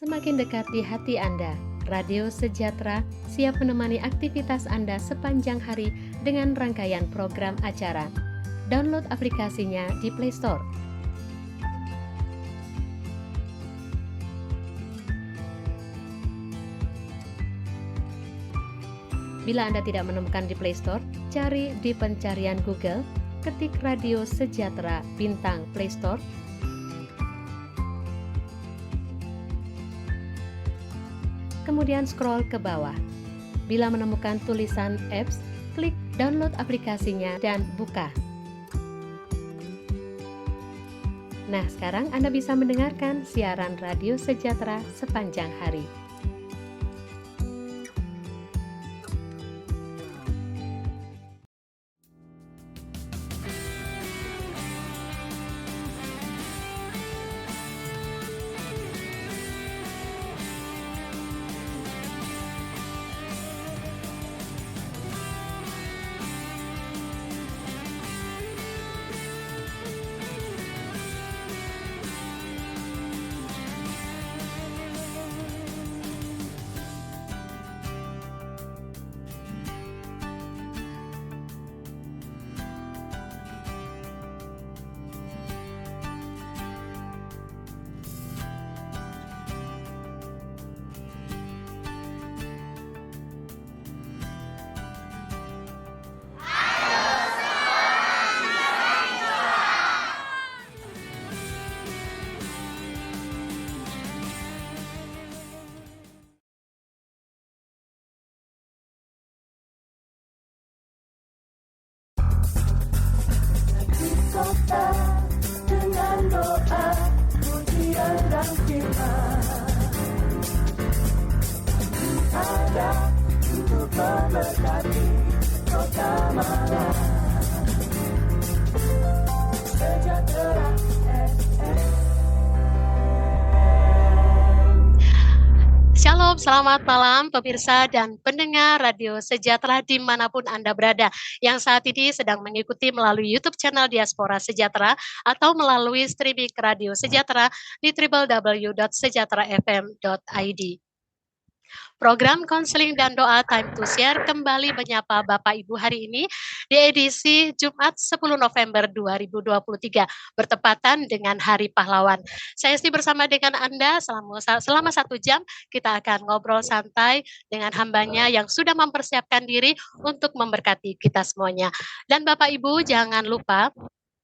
Semakin dekat di hati Anda, Radio Sejahtera siap menemani aktivitas Anda sepanjang hari dengan rangkaian program acara. Download aplikasinya di Play Store. Bila Anda tidak menemukan di Play Store, cari di pencarian Google, ketik Radio Sejahtera bintang Play Store. Kemudian scroll ke bawah. Bila menemukan tulisan apps, klik download aplikasinya dan buka. Nah, sekarang Anda bisa mendengarkan siaran Radio Sejahtera sepanjang hari. Dengan doa, pujian dan firman ada untuk memberkati kota malam. Sejahtera FM. Shalom, selamat malam pemirsa dan pendengar Radio Sejahtera dimanapun Anda berada, yang saat ini sedang mengikuti melalui YouTube channel Diaspora Sejahtera atau melalui streaming Radio Sejahtera di www.sejahterafm.id. Program konseling dan doa Time to Share kembali menyapa Bapak Ibu hari ini di edisi Jumat 10 November 2023 bertepatan dengan Hari Pahlawan. Saya Esti bersama dengan Anda selama 1 jam kita akan ngobrol santai dengan hambanya yang sudah mempersiapkan diri untuk memberkati kita semuanya. Dan Bapak Ibu jangan lupa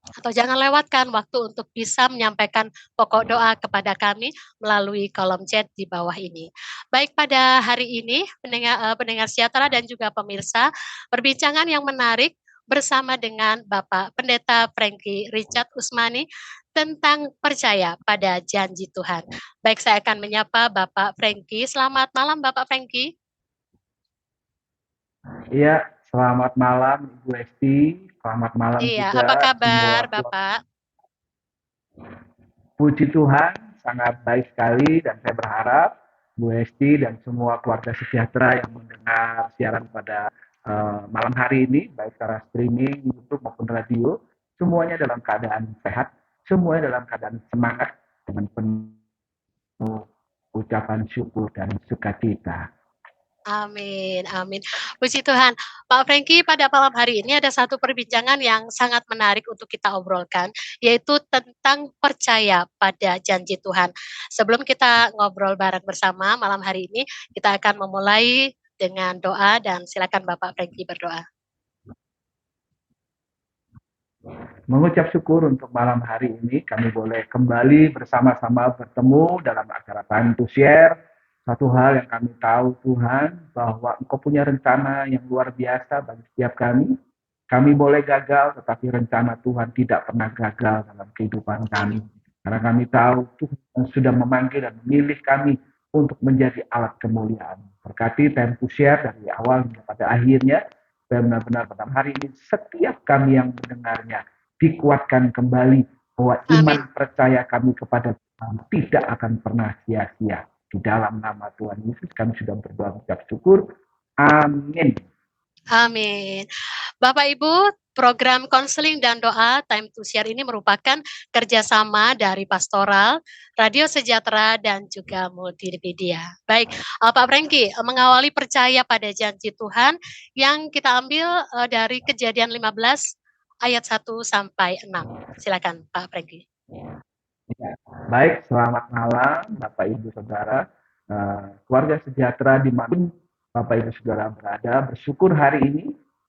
atau jangan lewatkan waktu untuk bisa menyampaikan pokok doa kepada kami melalui kolom chat di bawah ini. Baik, pada hari ini pendengar sejahtera dan juga pemirsa, perbincangan yang menarik bersama dengan Bapak Pendeta Franky Richard Usmani tentang percaya pada janji Tuhan. Baik, saya akan menyapa Bapak Franky. Selamat malam Bapak Franky. Iya, selamat malam Ibu Esti. Selamat malam Iya, juga apa kabar semua. Bapak? Puji Tuhan, sangat baik sekali dan saya berharap Bu Esti dan semua keluarga sejahtera yang mendengar siaran pada malam hari ini, baik secara streaming, YouTube maupun radio, semuanya dalam keadaan sehat, semuanya dalam keadaan semangat dengan penuh ucapan syukur dan sukacita. Amin, amin. Puji Tuhan. Pak Franky, pada malam hari ini ada satu perbincangan yang sangat menarik untuk kita obrolkan, yaitu tentang percaya pada janji Tuhan. Sebelum kita ngobrol bareng bersama malam hari ini, kita akan memulai dengan doa dan silakan Bapak Franky berdoa. Mengucap syukur untuk malam hari ini, kami boleh kembali bersama-sama bertemu dalam acara Time to Share. Satu hal yang kami tahu Tuhan, bahwa Engkau punya rencana yang luar biasa bagi setiap kami. Kami boleh gagal, tetapi rencana Tuhan tidak pernah gagal dalam kehidupan kami. Karena kami tahu Tuhan sudah memanggil dan memilih kami untuk menjadi alat kemuliaan. Berkati Time to Share dari awal hingga pada akhirnya, benar-benar pada hari ini setiap kami yang mendengarnya dikuatkan kembali bahwa iman percaya kami kepada Tuhan tidak akan pernah sia-sia. Di dalam nama Tuhan Yesus kami sudah berdoa mengucap syukur. Amin. Amin. Bapak Ibu, program konseling dan doa Time to Share ini merupakan kerjasama dari Pastoral, Radio Sejahtera, dan juga Multimedia. Baik, Pak Franky, mengawali percaya pada janji Tuhan yang kita ambil dari Kejadian 15 ayat 1 sampai 6. Silakan Pak Franky. Ya. Baik, selamat malam Bapak Ibu Saudara, keluarga sejahtera dimanapun Bapak Ibu Saudara berada. Bersyukur hari ini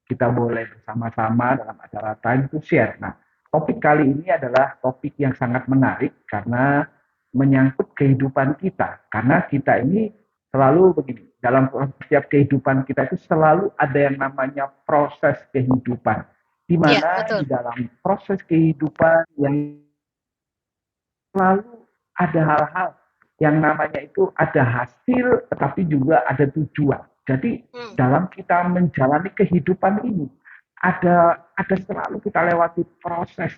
kita boleh bersama-sama dalam acara Time to Share. Nah, topik kali ini adalah topik yang sangat menarik karena menyangkut kehidupan kita. Karena kita ini selalu begini, dalam setiap kehidupan kita itu selalu ada yang namanya proses kehidupan. Di mana betul. di dalam proses kehidupan yang selalu ada hal-hal yang namanya itu ada hasil tetapi juga ada tujuan. Jadi dalam kita menjalani kehidupan ini ada selalu kita lewati proses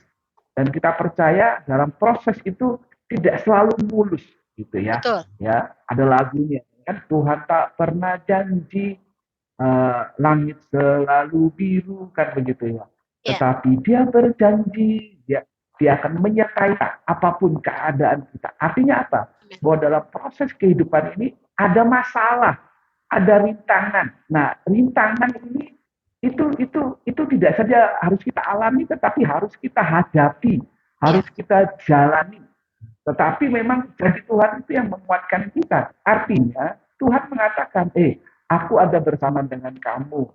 dan kita percaya dalam proses itu tidak selalu mulus gitu ya. Betul. Ya, ada lagunya kan, Tuhan tak pernah janji langit selalu biru kan begitu ya. Tetapi Dia berjanji dia akan menyertai apapun keadaan kita. Artinya apa? Bahwa dalam proses kehidupan ini ada masalah, ada rintangan. Nah, rintangan ini itu tidak saja harus kita alami, tetapi harus kita hadapi, harus kita jalani. Tetapi memang janji Tuhan itu yang menguatkan kita. Artinya Tuhan mengatakan, aku ada bersama dengan kamu.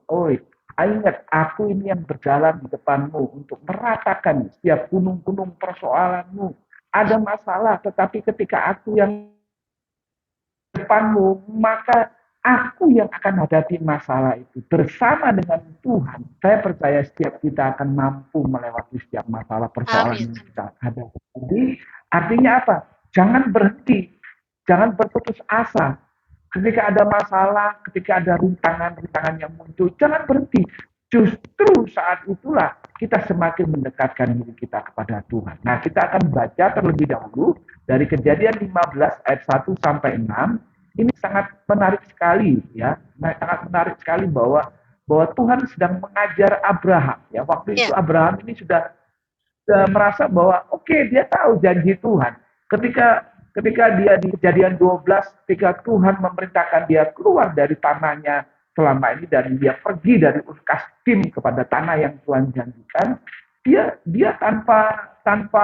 Ingat, aku ini yang berjalan di depanmu untuk meratakan setiap gunung-gunung persoalanmu. Ada masalah, tetapi ketika aku yang depanmu, maka aku yang akan hadapi masalah itu. Bersama dengan Tuhan, saya percaya setiap kita akan mampu melewati setiap masalah persoalan yang kita hadapi. Jadi, artinya apa? Jangan berhenti, jangan berputus asa. Ketika ada masalah, ketika ada rintangan-rintangan yang muncul, jangan berhenti. Justru saat itulah kita semakin mendekatkan diri kita kepada Tuhan. Nah, kita akan baca terlebih dahulu dari Kejadian 15 ayat 1 sampai 6. Ini sangat menarik sekali ya. Sangat menarik sekali bahwa Tuhan sedang mengajar Abraham ya. Waktu itu Abraham ini sudah merasa bahwa dia tahu janji Tuhan. Ketika dia di Kejadian 12, ketika Tuhan memerintahkan dia keluar dari tanahnya selama ini dan dia pergi dari Ur Kasdim kepada tanah yang Tuhan janjikan, dia tanpa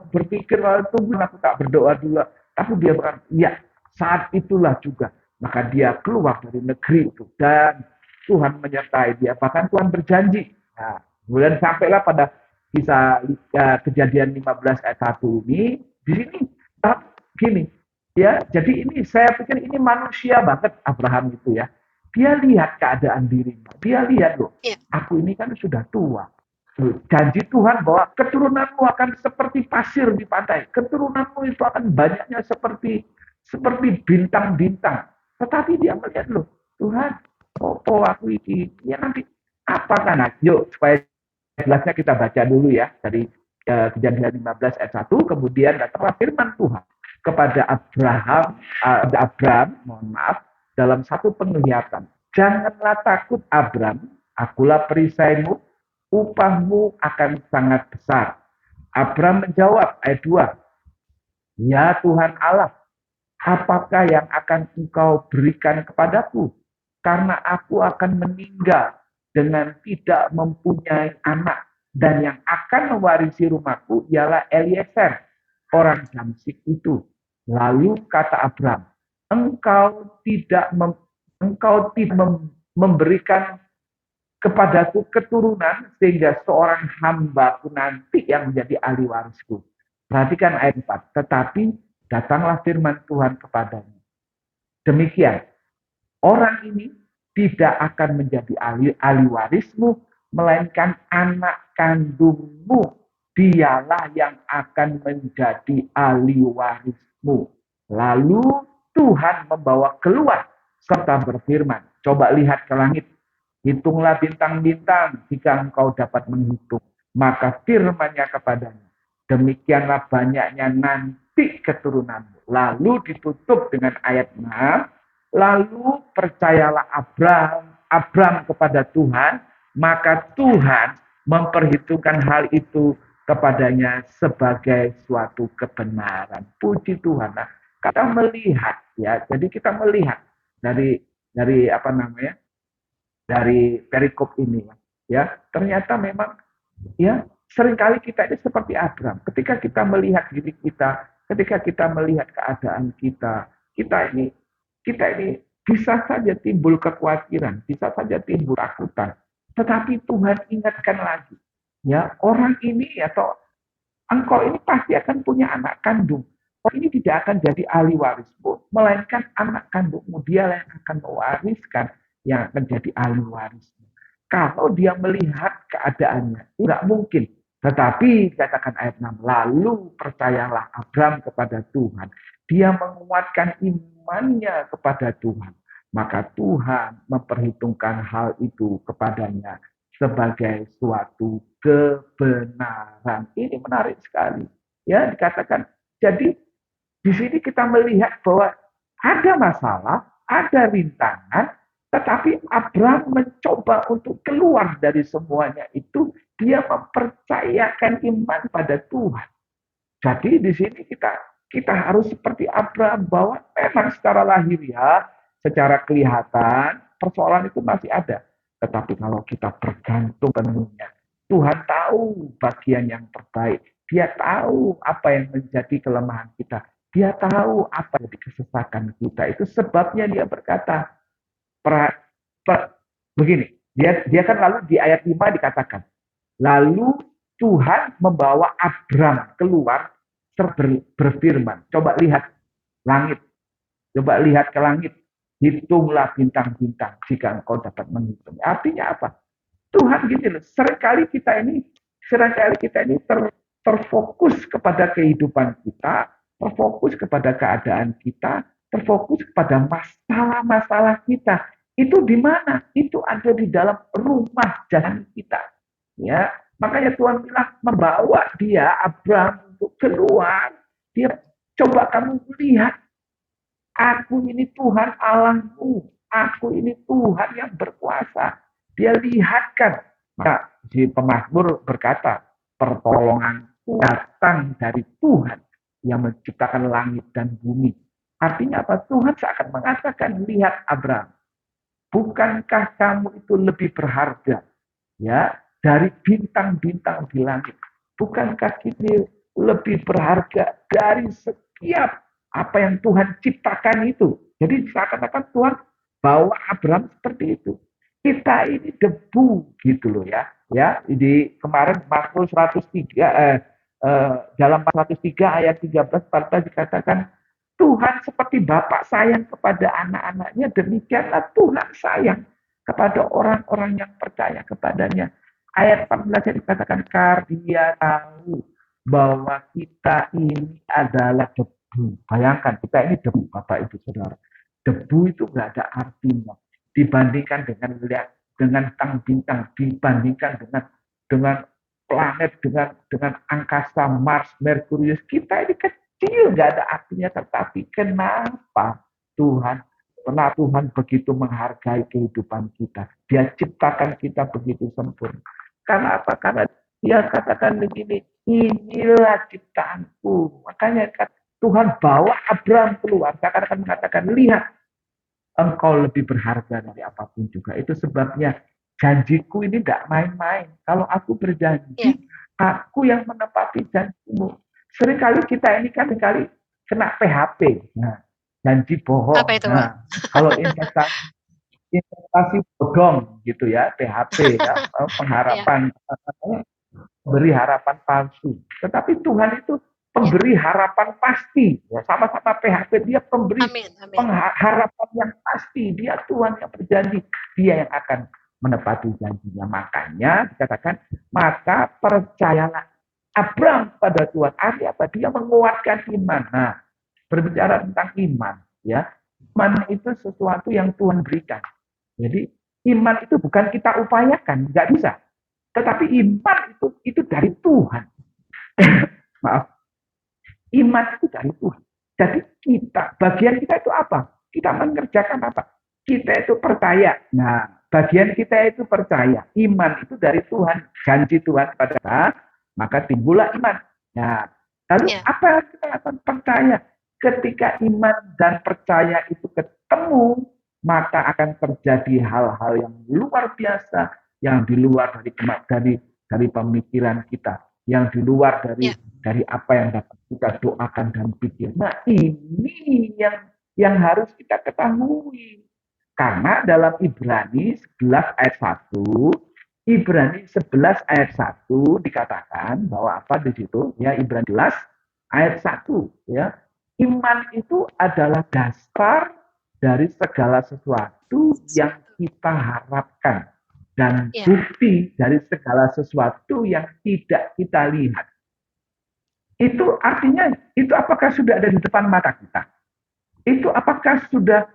berpikir tunggu aku tak berdoa dulu, tapi dia berkata, saat itulah juga maka dia keluar dari negeri itu dan Tuhan menyertai dia, bahkan Tuhan berjanji. Nah, kemudian sampailah pada kisah Kejadian 15 ayat 1 ini, di sini gini ya, jadi ini saya pikir ini manusia banget Abraham itu ya. Dia lihat keadaan dirinya, dia lihat loh, aku ini kan sudah tua. Janji Tuhan bahwa keturunanmu akan seperti pasir di pantai, keturunanmu itu akan banyaknya seperti bintang-bintang. Tetapi dia melihat loh, Tuhan, aku ini ya nanti apa kan? Yuk supaya jelasnya kita baca dulu ya dari Kejadian 15 ayat 1, kemudian datanglah firman Tuhan kepada Abram, dalam satu penglihatan. Janganlah takut Abram, akulah perisaimu, upahmu akan sangat besar. Abram menjawab, ayat 2, ya Tuhan Allah, apakah yang akan engkau berikan kepadaku? Karena aku akan meninggal dengan tidak mempunyai anak, dan yang akan mewarisi rumahku ialah Eliezer, orang Damsyik itu. Lalu kata Abram, engkau tidak memberikan kepadaku keturunan sehingga seorang hambaku nanti yang menjadi ahli warisku. Perhatikan ayat 4. Tetapi datanglah firman Tuhan kepadanya. Demikian, orang ini tidak akan menjadi ahli warismu, melainkan anak kandungmu. Dialah yang akan menjadi ahli warismu. Lalu Tuhan membawa keluar serta berfirman, coba lihat ke langit, hitunglah bintang-bintang jika engkau dapat menghitung. Maka firman-Nya kepadanya, demikianlah banyaknya nanti keturunanmu. Lalu ditutup dengan ayat 6, lalu percayalah Abram kepada Tuhan maka Tuhan memperhitungkan hal itu kepadanya sebagai suatu kebenaran. Puji Tuhan. Nah, kita melihat ya, jadi kita melihat dari apa namanya? Dari perikop ini ya. Ternyata memang ya seringkali kita ini seperti Abraham. Ketika kita melihat diri kita, ketika kita melihat keadaan kita, kita ini bisa saja timbul kekhawatiran, bisa saja timbul takutan. Tetapi Tuhan ingatkan lagi, ya orang ini atau engkau ini pasti akan punya anak kandung. Orang ini tidak akan jadi ahli warismu, melainkan anak kandungmu, dia yang akan mewariskan, yang akan jadi ahli warismu. Kalau dia melihat keadaannya, tidak mungkin. Tetapi katakan ayat 6, lalu percayalah Abraham kepada Tuhan. Dia menguatkan imannya kepada Tuhan. Maka Tuhan memperhitungkan hal itu kepadanya sebagai suatu kebenaran. Ini menarik sekali. Ya, dikatakan. Jadi di sini kita melihat bahwa ada masalah, ada rintangan, tetapi Abraham mencoba untuk keluar dari semuanya itu. Dia mempercayakan iman pada Tuhan. Jadi di sini kita harus seperti Abraham, bahwa memang secara lahiriah, secara kelihatan persoalan itu masih ada. Tetapi kalau kita bergantung penuhnya, Tuhan tahu bagian yang terbaik. Dia tahu apa yang menjadi kelemahan kita. Dia tahu apa yang menjadi kesesakan kita. Itu sebabnya dia berkata, begini, dia kan lalu di ayat 5 dikatakan, lalu Tuhan membawa Abraham keluar berfirman. Coba lihat langit. Coba lihat ke langit. Hitunglah bintang-bintang jika engkau dapat menghitung. Artinya apa? Tuhan gini loh. Seringkali kita ini terfokus kepada kehidupan kita, terfokus kepada keadaan kita, terfokus kepada masalah-masalah kita. Itu di mana? Itu ada di dalam rumah jalan kita. Ya, makanya Tuhan bilang membawa dia Abraham untuk keluar. Dia coba kamu lihat, aku ini Tuhan Allahmu, aku ini Tuhan yang berkuasa. Dia lihatkan. Nah, si pemazmur berkata, pertolonganku datang dari Tuhan yang menciptakan langit dan bumi. Artinya apa? Tuhan seakan mengatakan, lihat Abraham, bukankah kamu itu lebih berharga ya dari bintang-bintang di langit? Bukankah ini lebih berharga dari setiap apa yang Tuhan ciptakan itu? Jadi seakan-akan Tuhan bawa Abraham seperti itu. Kita ini debu gitu loh ya. Ya, di kemarin Mazmur 103 dalam 103 ayat 13-14 dikatakan, Tuhan seperti Bapak sayang kepada anak-anaknya, demikianlah Tuhan sayang kepada orang-orang yang percaya kepadanya. Ayat 14 dikatakan, karena dia tahu bahwa kita ini adalah debu. Bayangkan, kita ini debu, Bapak Ibu Saudara. Debu itu nggak ada artinya dibandingkan dengan bintang, dibandingkan dengan planet, dengan angkasa Mars, Merkurius. Kita ini kecil, nggak ada artinya. Tetapi kenapa Tuhan begitu menghargai kehidupan kita? Dia ciptakan kita begitu sempurna. Karena apa? Karena dia katakan begini, inilah ciptaanku. Makanya Tuhan bawa Abraham keluar. Saya akan mengatakan, lihat, engkau lebih berharga dari apapun juga. Itu sebabnya janjiku ini tidak main-main. Kalau aku berjanji, aku yang menepati janjimu. Seringkali kita ini kan kena PHP. Nah, janji bohong. Apa itu, nah, kalau investasi bodong gitu ya, PHP ya, pengharapan, beri harapan palsu. Tetapi Tuhan itu pemberi harapan pasti. Ya, sama-sama PHP, dia pemberi harapan yang pasti. Dia Tuhan yang berjanji. Dia yang akan menepati janjinya. Makanya dikatakan, maka percayalah Abraham pada Tuhan. Artinya apa? Dia menguatkan iman. Nah, berbicara tentang iman, ya, iman itu sesuatu yang Tuhan berikan. Jadi iman itu bukan kita upayakan, nggak bisa. Tetapi iman itu dari Tuhan. Maaf, iman itu dari Tuhan. Jadi bagian kita itu apa? Kita mengerjakan apa? Kita itu percaya. Nah, bagian kita itu percaya. Iman itu dari Tuhan, janji Tuhan kepada kita, maka timbullah iman. Nah, lalu Ya. apa yang kita akan percaya? Ketika iman dan percaya itu ketemu, maka akan terjadi hal-hal yang luar biasa, yang di luar dari pemikiran kita, yang di luar Ya. dari apa yang dapat kita doakan dan pikir. Nah, ini yang harus kita ketahui. Karena dalam Ibrani 11 ayat 1, Ibrani 11 ayat 1 dikatakan bahwa apa di situ? Ya, Ibrani 11 ayat 1, ya. Iman itu adalah dasar dari segala sesuatu yang kita harapkan dan Ya. bukti dari segala sesuatu yang tidak kita lihat. Itu artinya, itu apakah sudah ada di depan mata kita? Itu apakah sudah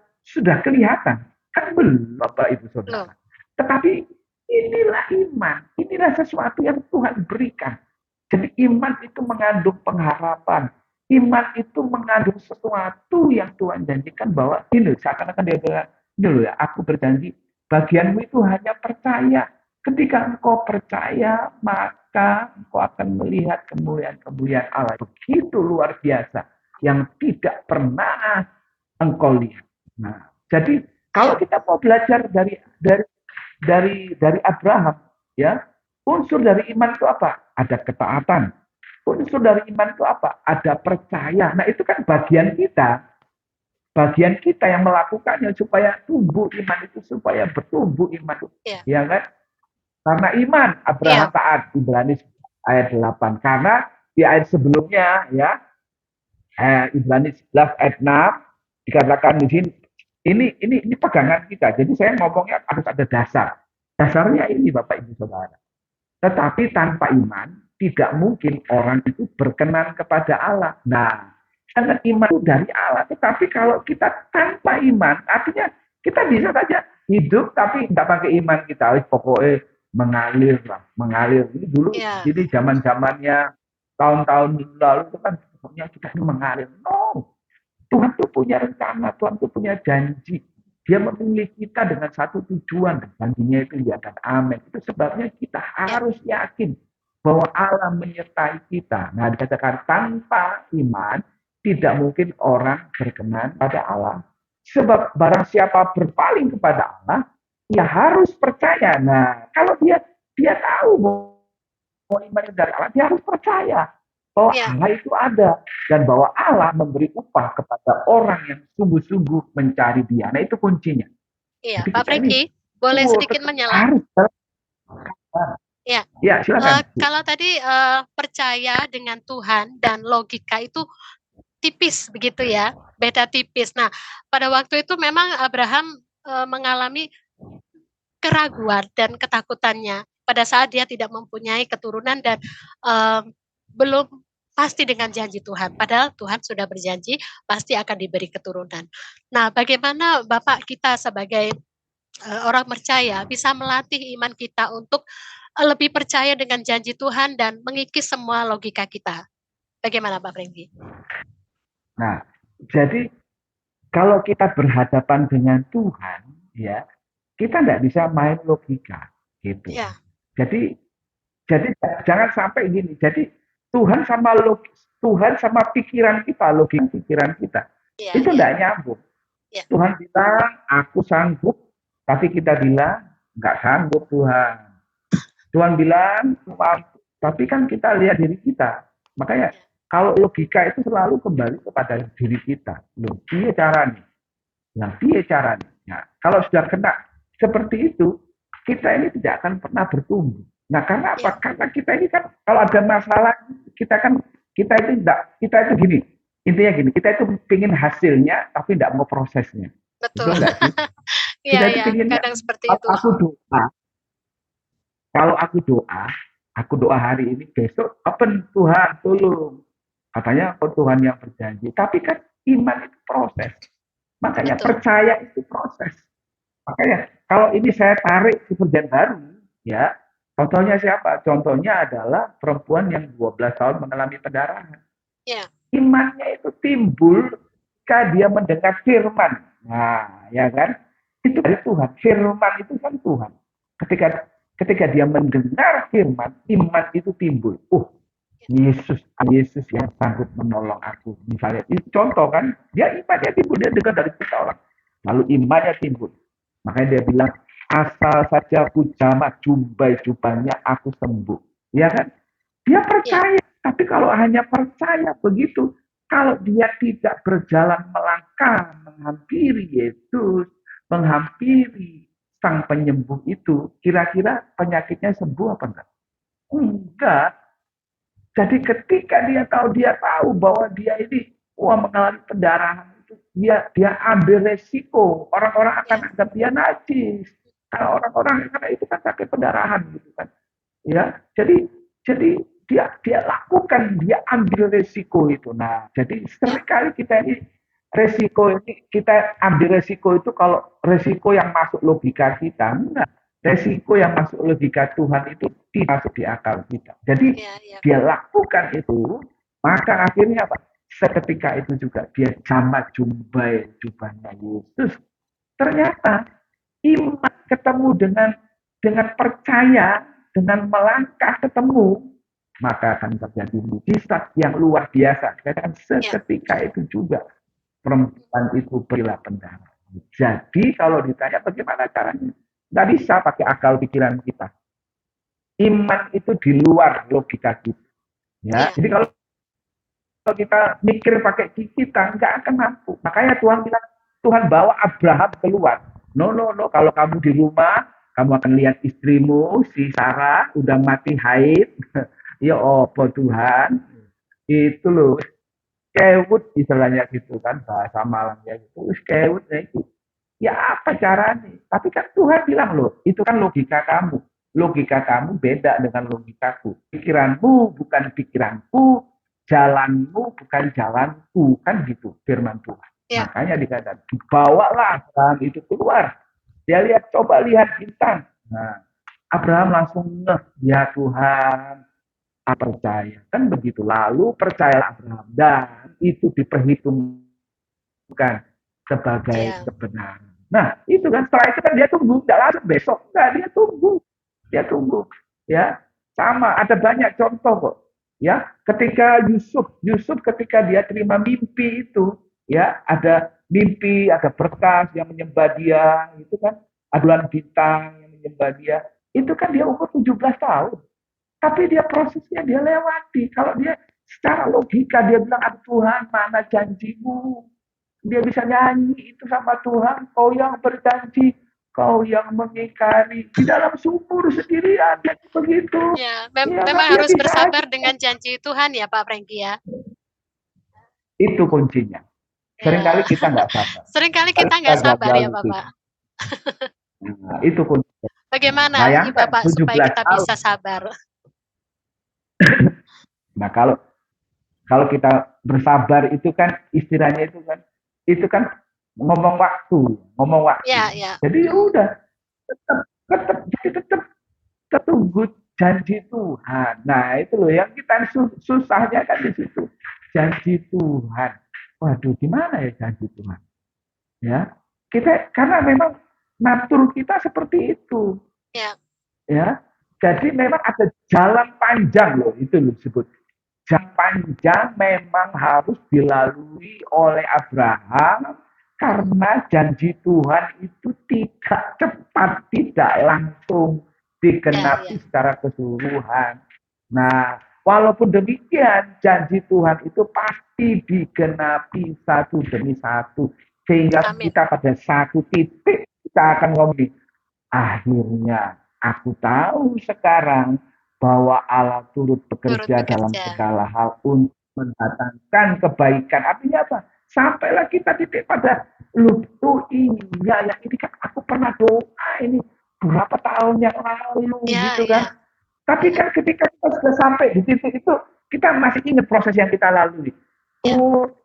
kelihatan? Kan belum, Bapak Ibu Saudara. Tetapi inilah iman, inilah sesuatu yang Tuhan berikan. Jadi iman itu mengandung pengharapan. Iman itu mengandung sesuatu yang Tuhan janjikan bahwa ini seakan-akan dia bilang, ini loh ya, aku berjanji bagianmu itu hanya percaya. Ketika engkau percaya, maka engkau akan melihat kemuliaan-kemuliaan Allah. Begitu luar biasa yang tidak pernah engkau lihat. Nah, jadi kalau kita mau belajar dari Abraham, ya, unsur dari iman itu apa? Ada ketaatan. Unsur dari iman itu apa? Ada percaya. Nah, itu kan bagian kita. Bagian kita yang melakukannya supaya tumbuh iman itu, supaya bertumbuh iman itu. Ya. Ya kan? Karena iman Abraham taat, Ibrani ayat 8. Karena di ayat sebelumnya, ya, Ibrani 11 ayat 6 dikatakan di sini, ini pegangan kita. Jadi saya ngomongnya harus ada dasar. Dasarnya ini, Bapak Ibu Saudara. Tetapi tanpa iman tidak mungkin orang itu berkenan kepada Allah. Nah, karena iman itu dari Allah. Tetapi kalau kita tanpa iman, artinya kita bisa saja hidup tapi tidak pakai iman kita. Pokoknya mengalir lah, mengalir. Ini dulu, jadi zaman-zamannya tahun-tahun lalu itu kan pokoknya kita ini mengalir. No, Tuhan tuh punya rencana, Tuhan tuh punya janji. Dia memilih kita dengan satu tujuan. Janjinya itu ya dan amin. Itu sebabnya kita harus yakin bahwa Allah menyertai kita. Nah, dikatakan tanpa iman, tidak mungkin orang berkenan pada Allah. Sebab barang siapa berpaling kepada Allah, ya harus percaya. Nah, kalau dia tahu bahwa iman itu dari Allah, dia harus percaya bahwa Allah itu ada dan bahwa Allah memberi upah kepada orang yang sungguh-sungguh mencari Dia. Nah, itu kuncinya. Iya, Pak Franky, boleh sedikit menyalah. Ya, silakan. Kalau tadi percaya dengan Tuhan dan logika itu tipis begitu ya, beda tipis. Nah, pada waktu itu memang Abraham mengalami keraguan dan ketakutannya pada saat dia tidak mempunyai keturunan dan belum pasti dengan janji Tuhan. Padahal Tuhan sudah berjanji pasti akan diberi keturunan. Nah, bagaimana Bapak kita sebagai orang percaya bisa melatih iman kita untuk lebih percaya dengan janji Tuhan dan mengikis semua logika kita? Bagaimana Pak Franky? Nah, jadi kalau kita berhadapan dengan Tuhan, ya, kita tidak bisa main logika, gitu. Ya. Jadi jangan sampai gini. Jadi Tuhan sama pikiran kita, logika pikiran kita, itu tidak nyambung. Ya. Tuhan bilang, aku sanggup, tapi kita bilang, nggak sanggup Tuhan. Tuhan bilang, mampu, tapi kan kita lihat diri kita. Makanya kalau logika itu selalu kembali kepada diri kita. Loh, piye caranya? Nah, piye caranya? Nah, kalau sudah kena seperti itu, kita ini tidak akan pernah bertumbuh. Nah, karena apa? Karena kita ini kan kalau ada masalah, kita itu gini. Intinya gini, kita itu pingin hasilnya tapi tidak mau prosesnya. Betul. Iya, kadang seperti itu. Kalau aku doa hari ini, besok open Tuhan tolong. Katanya Tuhan yang berjanji. Tapi kan iman itu proses. Makanya percaya itu proses. Makanya kalau ini saya tarik ke perjanjian baru, ya, contohnya siapa? Contohnya adalah perempuan yang 12 tahun mengalami pendarahan. Ya. Imannya itu timbul ketika dia mendengar firman. Nah, ya kan? Itu dari Tuhan. Firman itu kan Tuhan. Ketika ketika dia mendengar firman, iman itu timbul. Yesus, Yesus yang sanggup menolong aku. Misalnya, itu contoh kan, dia imannya timbul, dia dengar dari kita orang. Lalu imannya timbul. Makanya dia bilang, asal saja aku jamah jubahnya, aku sembuh. Ya kan? Dia percaya, tapi kalau hanya percaya begitu, kalau dia tidak berjalan melangkah, menghampiri Yesus, menghampiri sang penyembuh itu, kira-kira penyakitnya sembuh apa enggak? Enggak. Jadi ketika dia tahu bahwa dia ini mengalami pendarahan itu, dia ambil resiko. Orang-orang akan anggap dia najis. Karena itu kan sakit pendarahan gitu kan. Ya, jadi dia lakukan, dia ambil resiko itu. Nah, jadi seringkali kita ambil resiko itu kalau resiko yang masuk logika kita, enggak. Resiko yang masuk logika Tuhan itu tidak masuk di akal kita. Jadi dia lakukan itu, maka akhirnya apa? Seketika itu juga dia jamak jubahnya Yesus. Ternyata iman ketemu dengan percaya, dengan melangkah ketemu, maka akan terjadi mujizat yang luar biasa. Dan seketika itu juga perempuan itu berilah pendarahan. Jadi kalau ditanya bagaimana caranya, nggak bisa pakai akal pikiran kita. Iman itu di luar logika kita. Ya, jadi kalau kita mikir pakai kita, nggak akan mampu. Makanya Tuhan bilang, Tuhan bawa Abraham keluar. No. Kalau kamu di rumah, kamu akan lihat istrimu, si Sarah, udah mati haid. Ya apa Tuhan? Itu loh. Kewut istilahnya gitu kan, bahasa Malangnya gitu. Kewut itu. Ya apa caranya? Tapi kan Tuhan bilang loh, itu kan logika kamu. Logika kamu beda dengan logikaku. Pikiranmu bukan pikiranku, jalanmu bukan jalanku. Kan gitu firman Tuhan. Makanya dikatakan, bawalah Abraham itu keluar. Dia coba lihat bintang. Nah, Abraham langsung ya Tuhan, percaya. Kan begitu. Lalu percayalah Abraham. Dan itu diperhitungkan sebagai kebenaran. Nah, itu kan setelah itu kan dia tunggu, tidak langsung besok. Enggak, dia tunggu. Ya, sama ada banyak contoh kok. Ya, ketika Yusuf ketika dia terima mimpi itu, ya, ada mimpi, ada berkas yang menyembah dia, itu kan aduan bintang yang menyembah dia. Itu kan dia umur 17 tahun. Tapi dia prosesnya dia lewati. Kalau dia secara logika dia bilang, Tuhan, mana janjimu? Dia bisa nyanyi itu sama Tuhan, kau yang berjanji, kau yang mengingkari di dalam sumur sendirian, dan begitu. Ya, memang harus bersabar dengan janji Tuhan ya Pak Franky ya. Itu kuncinya. Seringkali kita nggak sabar. Seringkali kita nggak sabar ya Bapak. Nah, itu kuncinya. Bagaimana Bapak supaya kita bisa sabar? Nah, kalau kita bersabar itu kan istilahnya itu kan ngomong waktu. Ya. Jadi udah tetap tunggu janji Tuhan. Nah, itu loh yang kita susahnya kan di situ. Janji Tuhan. Waduh, gimana ya janji Tuhan? Ya, karena memang natur kita seperti itu. Ya. Jadi memang ada jalan panjang loh, itu loh disebut. Jalan panjang memang harus dilalui oleh Abraham karena janji Tuhan itu tidak cepat, tidak langsung digenapi secara keseluruhan. Nah, walaupun demikian, janji Tuhan itu pasti digenapi satu demi satu. Sehingga kita pada satu titik, kita akan ngomong, akhirnya aku tahu sekarang bahwa Allah turut bekerja dalam segala hal untuk mendatangkan kebaikan. Artinya apa? Sampailah kita titik pada yang ini kan aku pernah doa ini berapa tahun yang lalu gitu kan. Tapi kan ketika kita sudah sampai di titik itu, kita masih ingat proses yang kita lalui.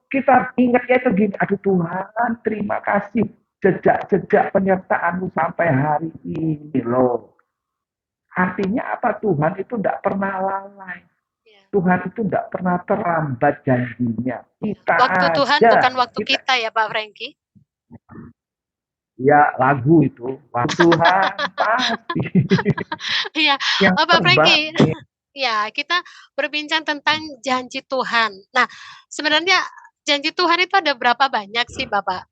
Kita ingatnya itu gini, aduh Tuhan, terima kasih jejak penyertaan-Mu sampai hari ini loh. Artinya apa? Tuhan itu tidak pernah lalai. Tuhan itu tidak pernah terlambat janjinya. Waktu Tuhan bukan waktu kita ya Pak Franky? Ya, lagu itu. Wah, Tuhan pasti Iya, yang Pak Franky. terbaik. Ya, kita berbincang tentang janji Tuhan. Nah, sebenarnya janji Tuhan itu ada berapa banyak sih, Bapak?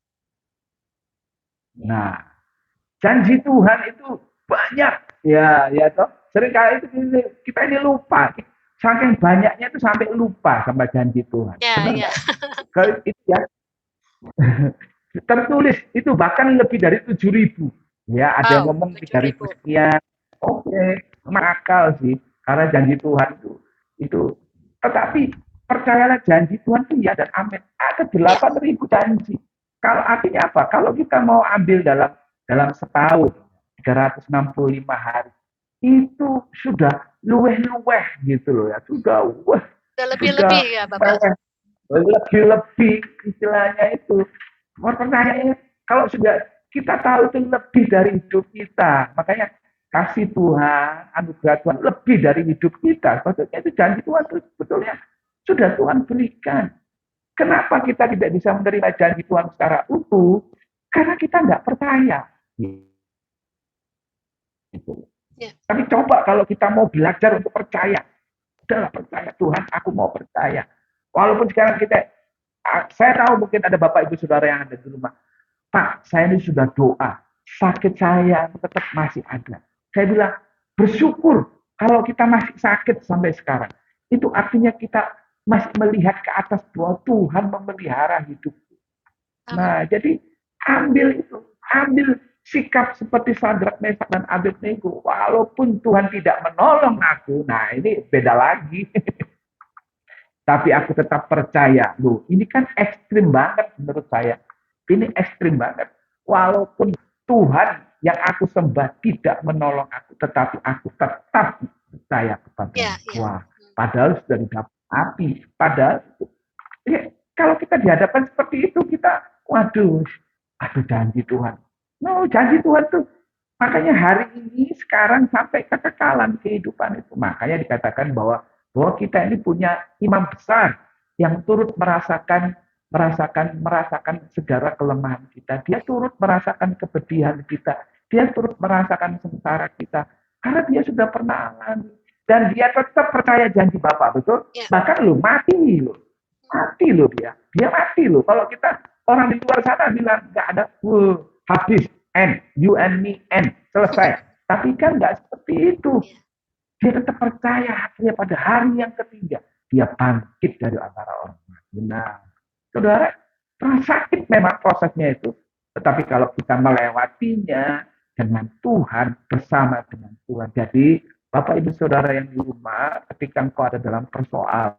Nah, janji Tuhan itu banyak. Ya, ya toh. Seringkali itu kita ini lupa. Saking banyaknya itu sampai lupa sama janji Tuhan. Ya, Benar ya. nggak? Kalau itu ya, tertulis itu bahkan lebih dari 7.000. Ya, ada yang Wow, ngomong 3.000 7.000. sekian. Oke, akal sih. Karena janji Tuhan itu. Tetapi percayalah janji Tuhan itu ya dan amin. Ada Ya, 8.000 janji. Kalau artinya apa? Kalau kita mau ambil dalam setahun 365 hari itu sudah luweh-luweh gitu loh ya. udah Sudah lebih-lebih ya, Bapak. mewah, lebih-lebih istilahnya itu. Pertanyaannya, kalau sudah kita tahu itu lebih dari hidup kita, makanya kasih Tuhan, anugerah Tuhan lebih dari hidup kita. Maksudnya itu janji Tuhan itu sebetulnya sudah Tuhan berikan. Kenapa kita tidak bisa menerima janji Tuhan secara utuh? Karena kita nggak percaya. Gitu. Ya, Tapi coba kalau kita mau belajar untuk percaya, udahlah percaya Tuhan, aku mau percaya. Walaupun sekarang saya tahu mungkin ada bapak ibu saudara yang ada di rumah. Pak, saya ini sudah doa, sakit saya tetap masih ada. Saya bilang, bersyukur kalau kita masih sakit sampai sekarang. Itu artinya kita masih melihat ke atas bahwa Tuhan memelihara hidup. amin. Nah, jadi ambil sikap seperti Sadrak, Mesak, dan Abednego. Walaupun Tuhan tidak menolong aku, nah ini beda lagi. Tapi aku tetap percaya. Loh, ini kan ekstrim banget menurut saya. Ini ekstrim banget. Walaupun Tuhan yang aku sembah tidak menolong aku, tetapi aku tetap percaya Ya, kepadanya. ya. Wah, padahal sudah didapat api. Padahal ya, kalau kita dihadapkan seperti itu, kita, waduh, aduh janji Tuhan. No, janji Tuhan tuh. Makanya hari ini sekarang sampai kekekalan kehidupan itu. Makanya dikatakan bahwa kita ini punya imam besar yang turut merasakan segala kelemahan kita. Dia turut merasakan kepedihan kita. Dia turut merasakan sengsara kita. Karena dia sudah pernah alami. Dan dia tetap percaya janji Bapak, betul? Ya. Bahkan lo mati lo. Mati lo dia. Dia mati lo. Kalau kita orang di luar sana bilang nggak ada, habis, end, you and me, end, selesai. Tapi kan nggak seperti itu. Dia tetap percaya akhirnya pada hari yang ketiga dia bangkit dari antara orang mati. Nah, saudara, sakit memang prosesnya itu. Tetapi kalau kita melewatinya dengan Tuhan, bersama dengan Tuhan. Jadi, Bapak Ibu Saudara yang di rumah, ketika engkau ada dalam persoalan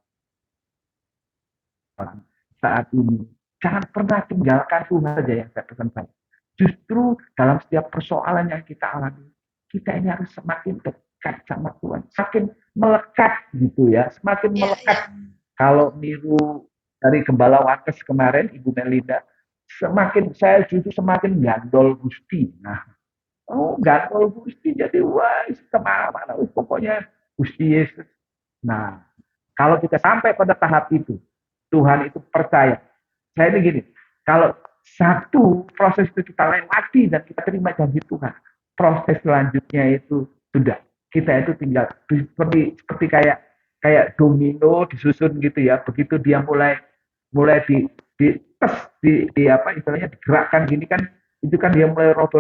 saat ini, jangan pernah tinggalkan Tuhan saja yang saya pesan. Justru dalam setiap persoalan yang kita alami, kita ini harus semakin dekat sama Tuhan, semakin melekat gitu ya, semakin melekat. Kalau niru dari Gembala Wates kemarin, Ibu Melinda, saya justru semakin gandol Gusti. Nah, gandol Gusti jadi wah kemana-mana, pokoknya Gusti Yesus. Nah, kalau kita sampai pada tahap itu, Tuhan itu percaya. Saya ini gini, kalau satu proses itu kita lewati dan kita terima janji Tuhan, proses selanjutnya itu sudah kita itu tinggal seperti kayak domino disusun gitu ya. Begitu dia mulai di apa istilahnya digerakkan gini kan, itu kan dia mulai robo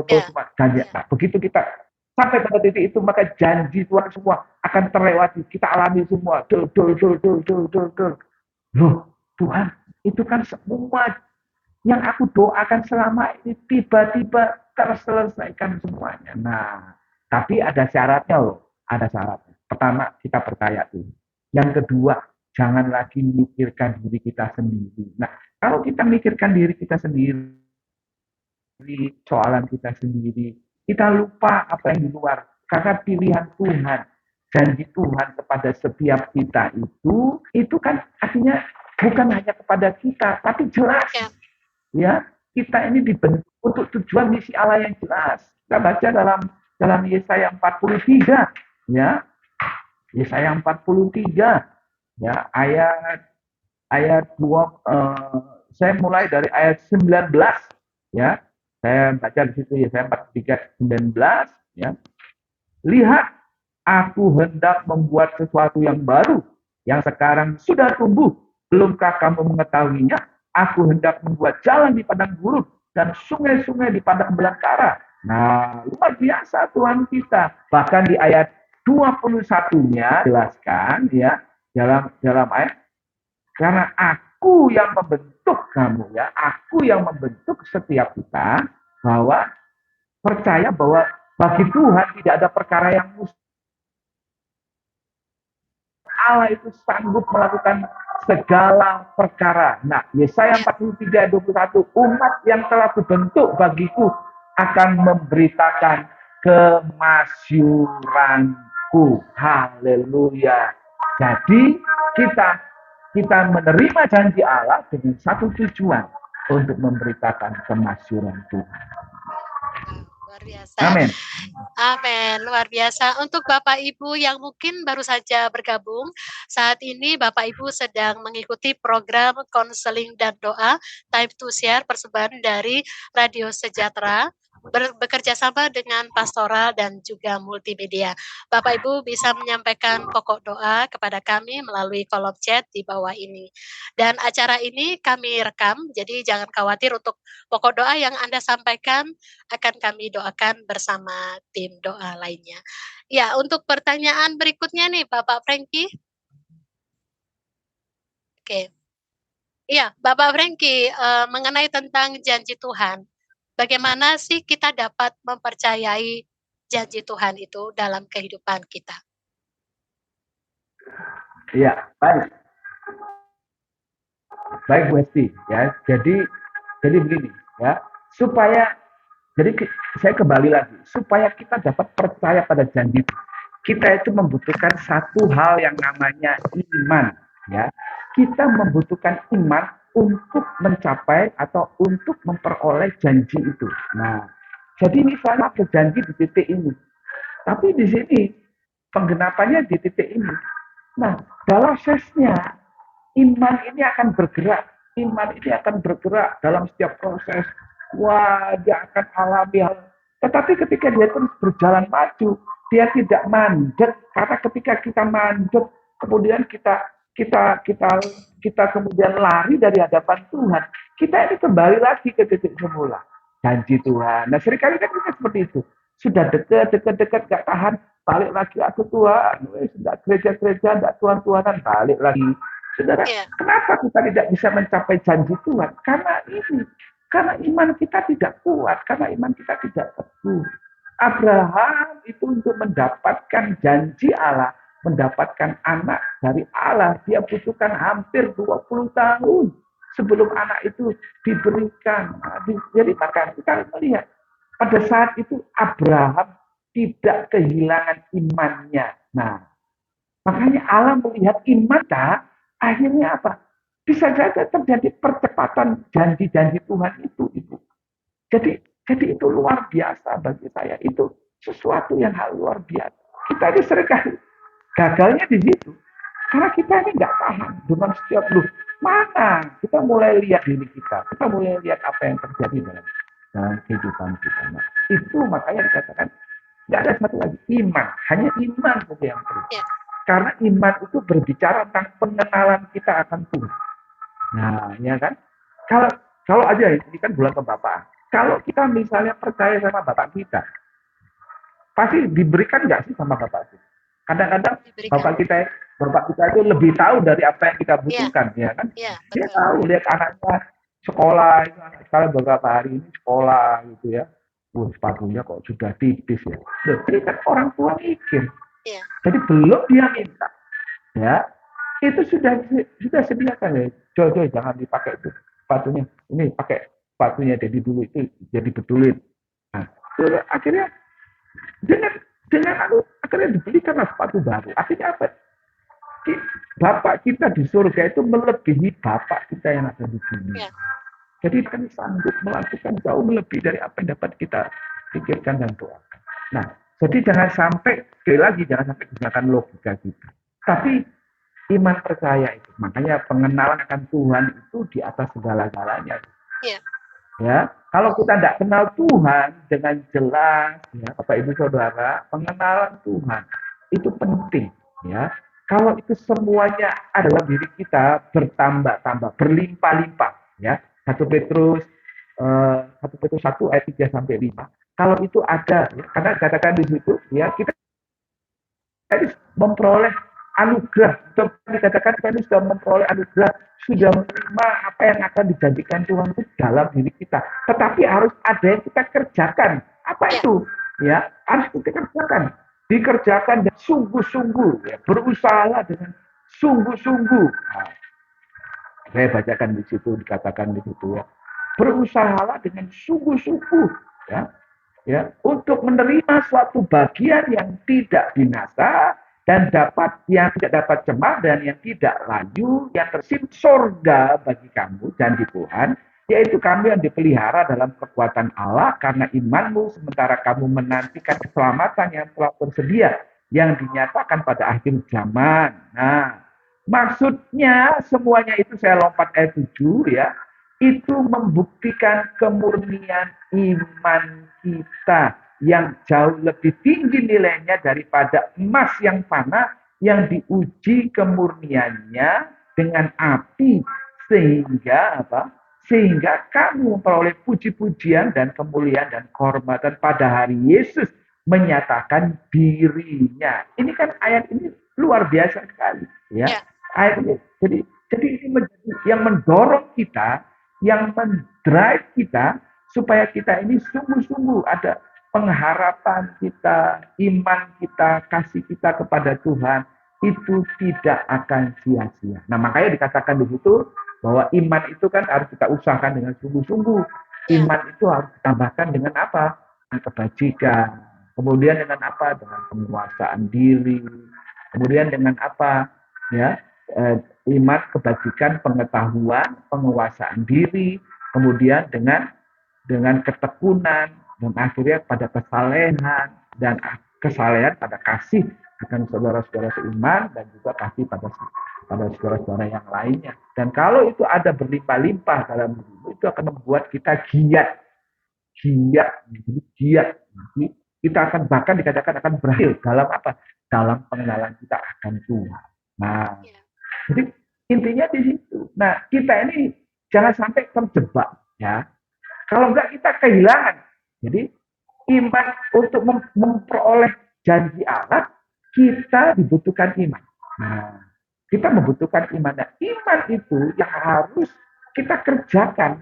Ya. semua janji. Nah, begitu kita sampai pada titik itu, maka janji Tuhan semua akan terlewati, kita alami semua. Loh, Tuhan, itu kan semua yang aku doakan selama ini tiba-tiba terselesaikan semuanya. Nah, tapi ada syaratnya loh, ada syaratnya. Pertama, kita percaya tuh. Yang kedua, jangan lagi memikirkan diri kita sendiri. Nah, kalau kita mikirkan diri kita sendiri, soalan kita sendiri, kita lupa apa yang di luar. Karena pilihan Tuhan, janji Tuhan kepada setiap kita itu kan artinya bukan hanya kepada kita, tapi jelas. Ya, kita ini dibentuk untuk tujuan misi Allah yang jelas. Kita baca dalam Yesaya 43, ya. Yesaya 43, ya, ayat 2, saya mulai dari ayat 19, ya. Saya baca di situ Yesaya 43:19 ya. Lihat, aku hendak membuat sesuatu yang baru, yang sekarang sudah tumbuh. Belumkah kamu mengetahuinya? Aku hendak membuat jalan di padang gurun dan sungai-sungai di padang belantara. Nah, luar biasa Tuhan kita. Bahkan di ayat 21-nya jelaskan ya, dalam ayat, karena aku yang membentuk kamu ya, aku yang membentuk setiap kita, bahwa percaya bahwa bagi Tuhan tidak ada perkara yang mustahil. Allah itu sanggup melakukan segala perkara. Nah, Yesaya 43:21, umat yang telah kubentuk bagiku akan memberitakan kemasyuranku. Haleluya. Jadi kita menerima janji Allah dengan satu tujuan, untuk memberitakan kemasyuran Tuhan. Luar biasa. Amin. Amin, luar biasa. Untuk Bapak Ibu yang mungkin baru saja bergabung, saat ini Bapak Ibu sedang mengikuti program konseling dan doa Time to Share persembahan dari Radio Sejahtera, bekerja sama dengan pastoral dan juga multimedia. Bapak Ibu bisa menyampaikan pokok doa kepada kami melalui kolom chat di bawah ini. Dan acara ini kami rekam, jadi jangan khawatir untuk pokok doa yang Anda sampaikan akan kami doakan bersama tim doa lainnya. Ya, untuk pertanyaan berikutnya nih Bapak Frankie. Oke. Iya, Bapak Frankie, mengenai tentang janji Tuhan. Bagaimana sih kita dapat mempercayai janji Tuhan itu dalam kehidupan kita? Iya, baik. Baik Bu Esti, ya. Jadi begini, ya. Saya kembali lagi, supaya kita dapat percaya pada janji itu, kita itu membutuhkan satu hal yang namanya iman, ya. Kita membutuhkan iman untuk mencapai atau untuk memperoleh janji itu. Nah, jadi misalnya ada janji di titik ini, tapi di sini penggenapannya di titik ini. Nah, dalam prosesnya iman ini akan bergerak. Iman ini akan bergerak dalam setiap proses. Wah, dia akan alami hal. Tetapi ketika dia terus berjalan maju, dia tidak mandek. Karena ketika kita mandek, kemudian kita kemudian lari dari hadapan Tuhan, kita ini kembali lagi ke titik semula. Janji Tuhan. Nah, seringkali kan kita seperti itu. Sudah dekat, gak tahan, balik lagi, aku Tuhan, sudah gereja-gereja, gak Tuhan-Tuhanan, balik lagi. Saudara, kenapa kita tidak bisa mencapai janji Tuhan? Karena iman kita tidak kuat, karena iman kita tidak teguh. Abraham itu untuk mendapatkan janji Allah, mendapatkan anak dari Allah, dia butuhkan hampir 20 tahun sebelum anak itu diberikan. Jadi maka kita melihat, pada saat itu Abraham tidak kehilangan imannya. Nah, makanya Allah melihat iman tak, akhirnya apa? Bisa saja terjadi percepatan janji-janji Tuhan itu, Ibu. Jadi itu luar biasa bagi saya. Itu sesuatu yang hal luar biasa. Kita ini seringkali gagalnya di situ. Karena kita ini nggak paham dengan setiap mana kita mulai lihat diri kita. Kita mulai lihat apa yang terjadi dalam kehidupan kita. Nah, itu makanya dikatakan nggak ada satu lagi, iman. Hanya iman saja yang perlu. Karena iman itu berbicara tentang pengenalan kita akan Tuhan. Nah, ya kan? Kalau aja ini kan bulan Kebapakan. Kalau kita misalnya percaya sama Bapak kita, pasti diberikan nggak sih sama Bapak kita? Kadang-kadang Bapak kita itu lebih tahu dari apa yang kita butuhkan, ya kan? Dia tahu, lihat anaknya sekolah, itu anak sekolah beberapa hari ini sekolah gitu ya. Sepatunya kok sudah tipis ya. Jadi kan orang tua mikir. Jadi belum dia minta, ya itu sudah sediakan ya. Joy jangan dipakai itu sepatunya. Ini pakai sepatunya jadi dulu itu jadi betulin. Nah, akhirnya akhirnya dibelikanlah sepatu baru. Akhirnya apa? Bapak kita di surga itu melebihi Bapak kita yang ada di dunia. Jadi kami sanggup melakukan jauh lebih dari apa yang dapat kita pikirkan dan doakan. Nah, jadi jangan sampai, sekali lagi, jangan sampai gunakan logika kita. Tapi iman percaya itu. Makanya pengenalan akan Tuhan itu di atas segala-galanya. Ya, Kalau kita tidak kenal Tuhan dengan jelas, ya, Bapak Ibu Saudara, pengenalan Tuhan itu penting, ya. Kalau itu semuanya adalah diri kita bertambah-tambah, berlimpah-limpah, ya. 1 Petrus 1 ayat 3 sampai 5. Kalau itu ada, ya, karena katakan di situ, ya, kita harus memperoleh anugerah. Atau dikatakan kita ini sudah memperoleh anugerah, sudah menerima apa yang akan dijanjikan Tuhan itu dalam diri kita. Tetapi harus ada yang kita kerjakan. Apa itu? Ya, harus kita kerjakan. Dikerjakan dengan sungguh-sungguh, ya, berusaha dengan sungguh-sungguh. Nah, saya bacakan di situ, dikatakan di situ, ya. Berusahalah dengan sungguh-sungguh, ya, ya, untuk menerima suatu bagian yang tidak binasa dan yang tidak dapat cemar dan yang tidak layu, yang tersimpan surga bagi kamu janji Tuhan, yaitu kamu yang dipelihara dalam kekuatan Allah karena imanmu, sementara kamu menantikan keselamatan yang telah tersedia yang dinyatakan pada akhir zaman. Nah, maksudnya semuanya itu saya lompat ayat 7, ya, itu membuktikan kemurnian iman kita yang jauh lebih tinggi nilainya daripada emas yang fana yang diuji kemurniannya dengan api sehingga kamu memperoleh puji-pujian dan kemuliaan dan kehormatan pada hari Yesus menyatakan dirinya. Ini kan ayat ini luar biasa sekali, ya. Ayat ini jadi ini menjadi yang mendorong kita, yang mendrive kita supaya kita ini sungguh-sungguh ada pengharapan kita, iman kita, kasih kita kepada Tuhan itu tidak akan sia-sia. Nah, makanya dikatakan di situ bahwa iman itu kan harus kita usahakan dengan sungguh-sungguh. Iman itu harus ditambahkan dengan apa? Dengan kebajikan. Kemudian dengan apa? Dengan penguasaan diri. Kemudian dengan apa? Ya, iman, kebajikan, pengetahuan, penguasaan diri. Kemudian dengan ketekunan, dan akhirnya pada kesalehan, dan kesalehan pada kasih akan saudara-saudara seiman, dan juga kasih pada saudara-saudara yang lainnya. Dan kalau itu ada berlimpah-limpah dalam hidup, itu akan membuat kita giat. Jadi giat. Kita akan bahkan dikatakan akan berhasil dalam apa? Dalam pengenalan kita akan Tuhan. Nah, jadi intinya di situ. Nah, kita ini jangan sampai terjebak, ya. Kalau enggak kita kehilangan. Jadi iman untuk memperoleh janji Allah, kita dibutuhkan iman. Nah, kita membutuhkan iman. Nah, iman itu yang harus kita kerjakan.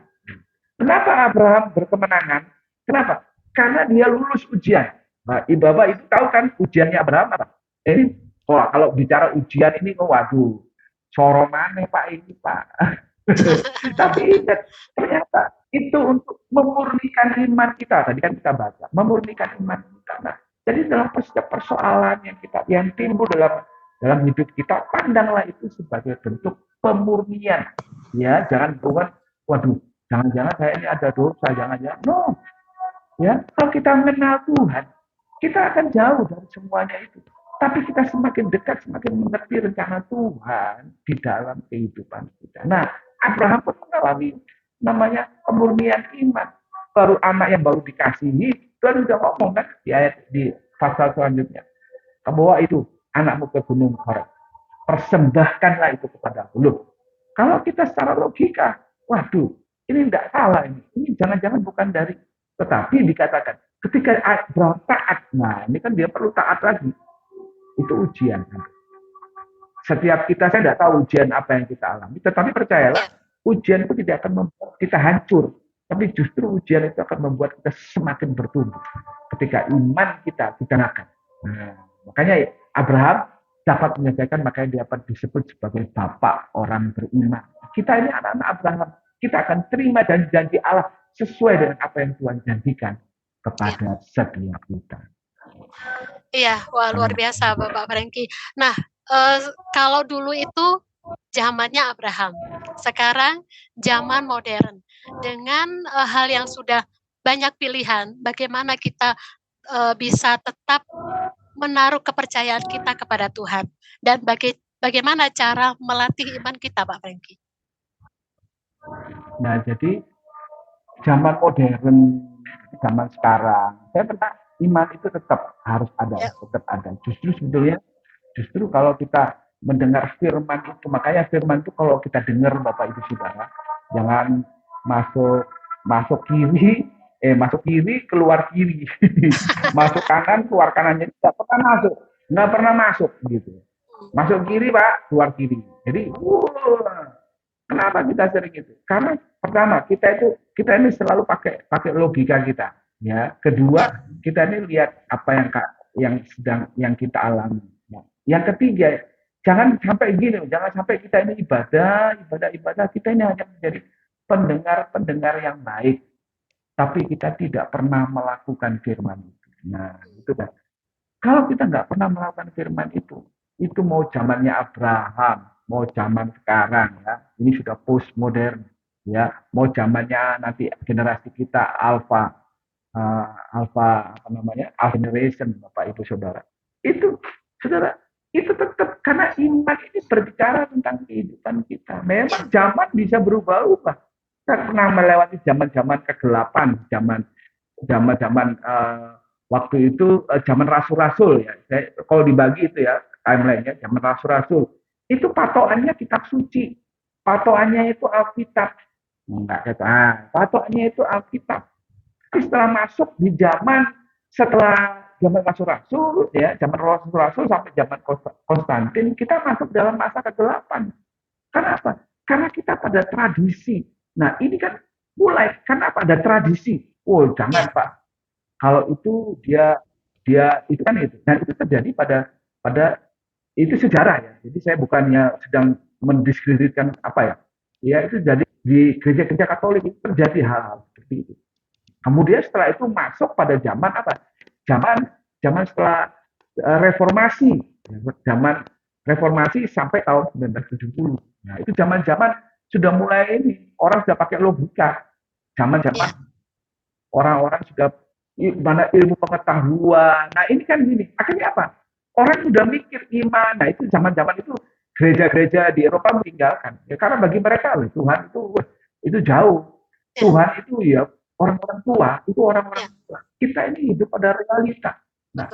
Kenapa Abraham berkemenangan? Kenapa? Karena dia lulus ujian. Nah, Bapak itu tahu kan ujiannya Abraham apa? Ini, kalau bicara ujian ini, waduh, soromane Pak ini Pak. Tapi ingat, ternyata itu untuk memurnikan iman kita. Tadi kan kita baca, memurnikan iman kita. Nah, jadi dalam setiap persoalan yang timbul dalam hidup kita, pandanglah itu sebagai bentuk pemurnian. Ya, jangan bukan, waduh, jangan-jangan saya ini ada dosa, jangan-jangan. No. Ya, kalau kita mengenal Tuhan, kita akan jauh dari semuanya itu. Tapi kita semakin dekat, semakin mengerti rencana Tuhan di dalam kehidupan kita. Nah, Abraham pun mengalami namanya pemurnian iman. Baru anak yang baru dikasihi, Tuhan sudah ngomong kan di pasal selanjutnya. Bawa itu anakmu ke gunung Horeb. Persembahkanlah itu kepada Allah. Kalau kita secara logika, waduh, ini tidak salah ini. Ini jangan-jangan bukan dari, tetapi dikatakan ketika Abraham taat, nah ini kan dia perlu taat lagi. Itu ujian. Setiap kita, saya tidak tahu ujian apa yang kita alami, tetapi percayalah, ujian itu tidak akan membuat kita hancur, tapi justru ujian itu akan membuat kita semakin bertumbuh. Ketika iman kita dikenakan. Nah, makanya Abraham dapat menyelesaikan, makanya dia dapat disebut sebagai bapak orang beriman. Kita ini anak-anak Abraham, kita akan terima janji Allah sesuai dengan apa yang Tuhan janjikan kepada setiap kita. Iya, wah luar biasa Bapak Franky. Nah, kalau dulu itu zamannya Abraham, sekarang zaman modern dengan hal yang sudah banyak pilihan, bagaimana kita bisa tetap menaruh kepercayaan kita kepada Tuhan dan bagaimana cara melatih iman kita, Pak Franky? Nah, jadi zaman modern, zaman sekarang, saya pernah iman itu tetap harus ada, Ya. tetap ada. Justru kalau kita mendengar firman itu, makanya firman itu kalau kita dengar Bapak Ibu Saudara, jangan masuk masuk kiri, masuk kiri keluar kiri, masuk kanan keluar kanannya nggak pernah masuk gitu. Masuk kiri Pak, keluar kiri. Jadi, kenapa kita sering itu? Karena pertama kita ini selalu pakai logika kita, ya. Kedua, kita ini lihat apa yang kita alami. Ya. Yang ketiga, jangan sampai kita ini ibadah kita ini hanya menjadi pendengar yang baik, tapi kita tidak pernah melakukan firman itu. Nah, itu kan. Kalau kita nggak pernah melakukan firman itu mau zamannya Abraham, mau zaman sekarang ya, ini sudah postmodern ya, mau zamannya nanti generasi kita alpha apa namanya, alpha generation, Bapak Ibu Saudara. Itu Saudara, itu tetap karena iman ini berbicara tentang kehidupan kita. Memang zaman bisa berubah-ubah. Kita pernah melewati zaman-zaman kegelapan, zaman-zaman waktu itu zaman rasul-rasul ya. Kalau dibagi itu ya timeline-nya zaman rasul-rasul. Itu patokannya kitab suci. Patokannya itu Alkitab. Enggak kata. Patokannya itu Alkitab. Tapi setelah zaman rasul-rasul ya, zaman rasul-rasul sampai zaman Konstantin, kita masuk dalam masa kegelapan. Kenapa? Karena kita pada tradisi. Nah, ini kan mulai kenapa ada tradisi? Oh, jangan Pak. Kalau itu dia itu kan itu. Dan itu terjadi pada itu sejarah ya. Jadi saya bukannya sedang mendiskreditkan apa ya. Ya itu jadi di gereja-gereja Katolik itu terjadi hal-hal seperti itu. Kemudian setelah itu masuk pada zaman apa? Zaman setelah reformasi. Zaman reformasi sampai tahun 1970. Nah, itu zaman-zaman sudah mulai ini orang sudah pakai logika. Zaman-zaman orang-orang sudah mana ilmu pengetahuan. Nah, ini kan gini. Akhirnya apa? Orang sudah mikir iman. Nah, itu zaman-zaman itu gereja-gereja di Eropa meninggalkan. Ya, karena bagi mereka Tuhan itu jauh. Tuhan itu ya orang-orang tua, itu orang-orang tua. Kita ini hidup pada realita. Nah,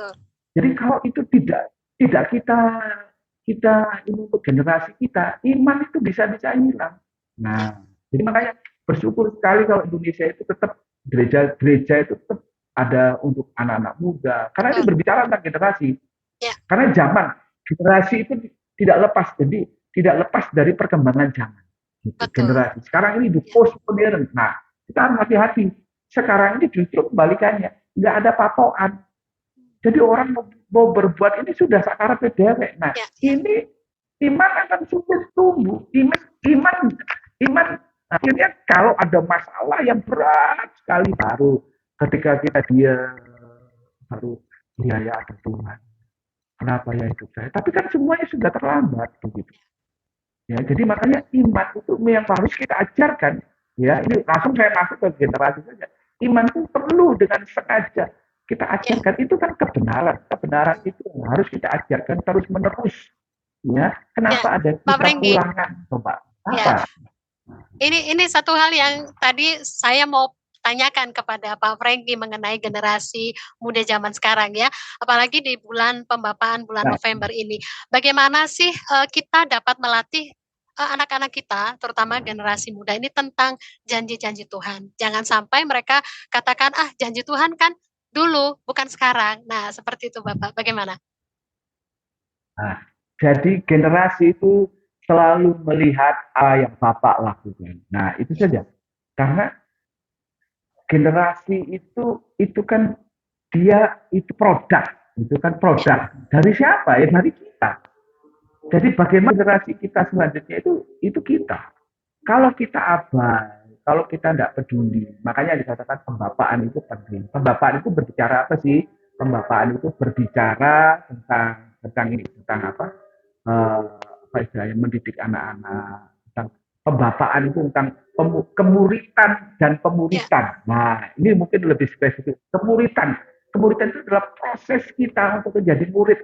jadi kalau itu tidak kita ini untuk generasi kita, iman itu bisa hilang. Nah, jadi makanya bersyukur sekali kalau Indonesia itu tetap gereja itu tetap ada untuk anak-anak muda. Karena ini berbicara tentang generasi. Karena zaman generasi itu tidak lepas dari perkembangan zaman. Gitu, generasi. Sekarang ini di post modern. Nah, kita harus hati-hati. Sekarang ini justru kebalikannya, nggak ada patokan. Jadi orang mau berbuat ini sudah sakar PDW. Nah, ini iman akan sulit tumbuh. Iman akhirnya kalau ada masalah yang berat sekali baru ketika dia baru ya ada Tuhan. Kenapa ya hidup saya? Tapi kan semuanya sudah terlambat begitu. Ya, jadi makanya iman itu yang harus kita ajarkan. Ya, ini langsung saya masuk ke generasi saja. Iman itu perlu dengan sengaja kita ajarkan. Itu kan kebenaran itu harus kita ajarkan terus menerus. Ya, kenapa ada kita ulangan, coba? Apa? Ini satu hal yang tadi saya mau tanyakan kepada Pak Franky mengenai generasi muda zaman sekarang ya, apalagi di bulan pembapaan bulan November ini. Bagaimana sih kita dapat melatih anak-anak kita, terutama generasi muda ini tentang janji-janji Tuhan. Jangan sampai mereka katakan, janji Tuhan kan dulu, bukan sekarang. Nah, seperti itu Bapak, bagaimana? Nah, jadi generasi itu selalu melihat apa yang Bapak lakukan. Nah, itu saja. Karena generasi itu kan dia itu produk. Itu kan produk. Dari siapa? Ya dari kita. Jadi bagaimana generasi kita selanjutnya itu kita. Kalau kita abai, kalau kita tidak peduli, makanya dikatakan pembapaan itu penting. Pembapaan itu berbicara apa sih? Pembapaan itu berbicara tentang ini, tentang apa istilahnya mendidik anak-anak. Tentang pembapaan itu tentang kemuritan dan pemuritan. Nah, ini mungkin lebih spesifik. Kemuritan itu adalah proses kita untuk menjadi murid.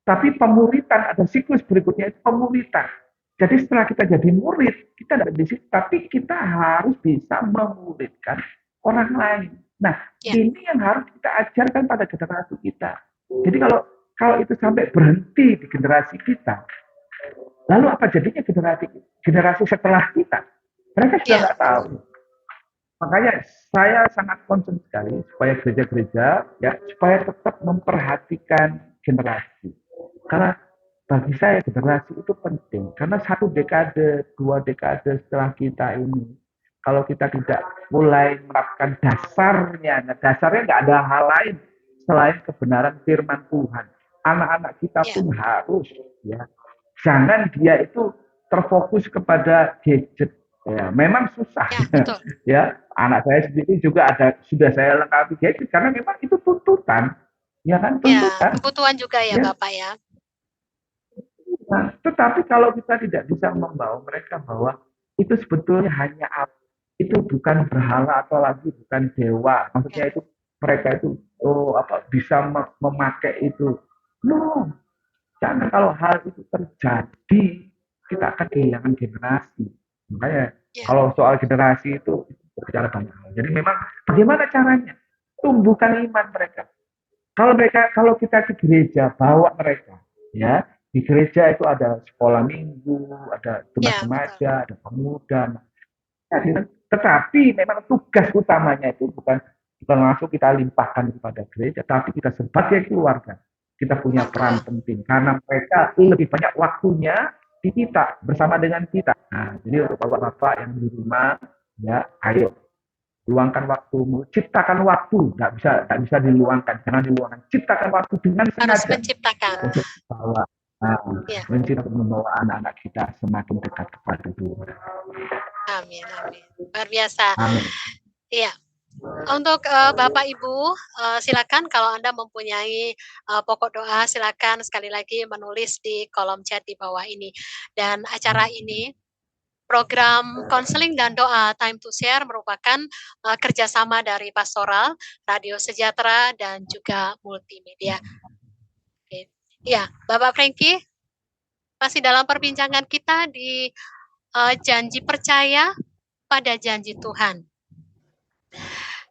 Tapi pemuritan ada siklus berikutnya itu pemuritan. Jadi setelah kita jadi murid, kita tidak di situ, tapi kita harus bisa memuridkan orang lain. Nah, Ya. ini yang harus kita ajarkan pada generasi kita. Jadi kalau itu sampai berhenti di generasi kita, lalu apa jadinya generasi setelah kita? Mereka sudah Ya. nggak tahu. Makanya saya sangat concern sekali supaya gereja-gereja ya supaya tetap memperhatikan generasi. Karena bagi saya generasi itu penting. Karena 1 dekade, 2 dekade setelah kita ini, kalau kita tidak mulai menerapkan dasarnya, nah dasarnya nggak ada hal lain selain kebenaran firman Tuhan. Anak-anak kita Ya. pun harus ya, jangan dia itu terfokus kepada gadget. Ya, memang susah. Ya, betul. Ya, anak saya sendiri juga sudah saya lengkapi gadget karena memang itu tuntutan. Ya kan, Ya, tuntutan. kebutuhan juga ya, Ya. Bapak ya. Nah, tetapi kalau kita tidak bisa membawa mereka bahwa itu sebetulnya hanya itu bukan berhala atau lagi bukan dewa. Maksudnya itu mereka itu bisa memakai itu. No, jangan. Kalau hal itu terjadi, kita akan kehilangan generasi. Makanya kalau soal generasi itu berbicara banyak hal. Jadi memang bagaimana caranya tumbuhkan iman mereka. Kalau kita ke gereja bawa mereka, ya di gereja itu ada sekolah minggu, ada tugas remaja, ada pemuda. Tetapi memang tugas utamanya itu bukan langsung kita limpahkan kepada gereja, tapi kita sebagai keluarga kita punya peran penting karena mereka lebih banyak waktunya di kita bersama dengan kita. Nah, jadi untuk bapak-bapak yang di rumah, ya, ayo luangkan waktumu, ciptakan waktu, nggak bisa diluangkan, jangan diluangkan, ciptakan waktu dengan sengaja. Harus menciptakan. Untuk membawa anak-anak kita semakin dekat kepada Tuhan. Amin, amin. Luar biasa. Amin. Iya. Untuk Bapak Ibu, silakan kalau Anda mempunyai pokok doa, silakan sekali lagi menulis di kolom chat di bawah ini. Dan acara ini, program konseling dan doa Time to Share merupakan kerjasama dari Pastoral, Radio Sejahtera, dan juga multimedia. Oke. Ya, Bapak Frankie, masih dalam perbincangan kita di janji percaya pada janji Tuhan.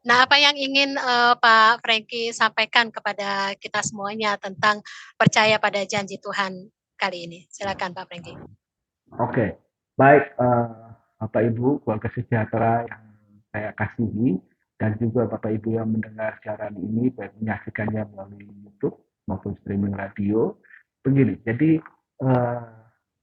Nah, apa yang ingin Pak Frankie sampaikan kepada kita semuanya tentang percaya pada janji Tuhan kali ini? Silakan Pak Frankie. Oke, baik Bapak Ibu keluarga sejahtera yang saya kasihi dan juga Bapak Ibu yang mendengar siaran ini baik menyaksikannya melalui YouTube maupun streaming radio. Begini, jadi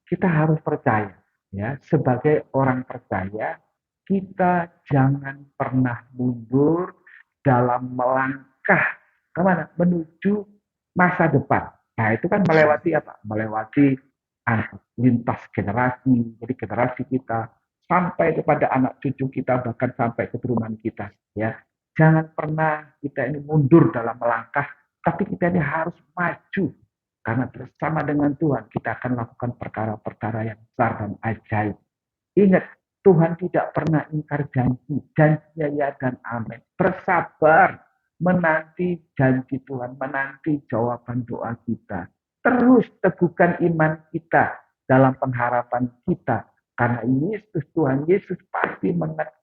kita harus percaya ya, sebagai orang percaya kita jangan pernah mundur dalam melangkah kemana? Menuju masa depan. Nah, itu kan melewati apa? Melewati lintas generasi. Jadi generasi kita sampai kepada anak cucu kita, bahkan sampai keturunan kita. Ya, jangan pernah kita ini mundur dalam melangkah, tapi kita ini harus maju. Karena bersama dengan Tuhan kita akan lakukan perkara-perkara yang besar dan ajaib. Ingat, Tuhan tidak pernah ingkar janji. Janjinya ya dan amin. Bersabar menanti janji Tuhan, menanti jawaban doa kita. Terus teguhkan iman kita dalam pengharapan kita. Karena Yesus, Tuhan Yesus pasti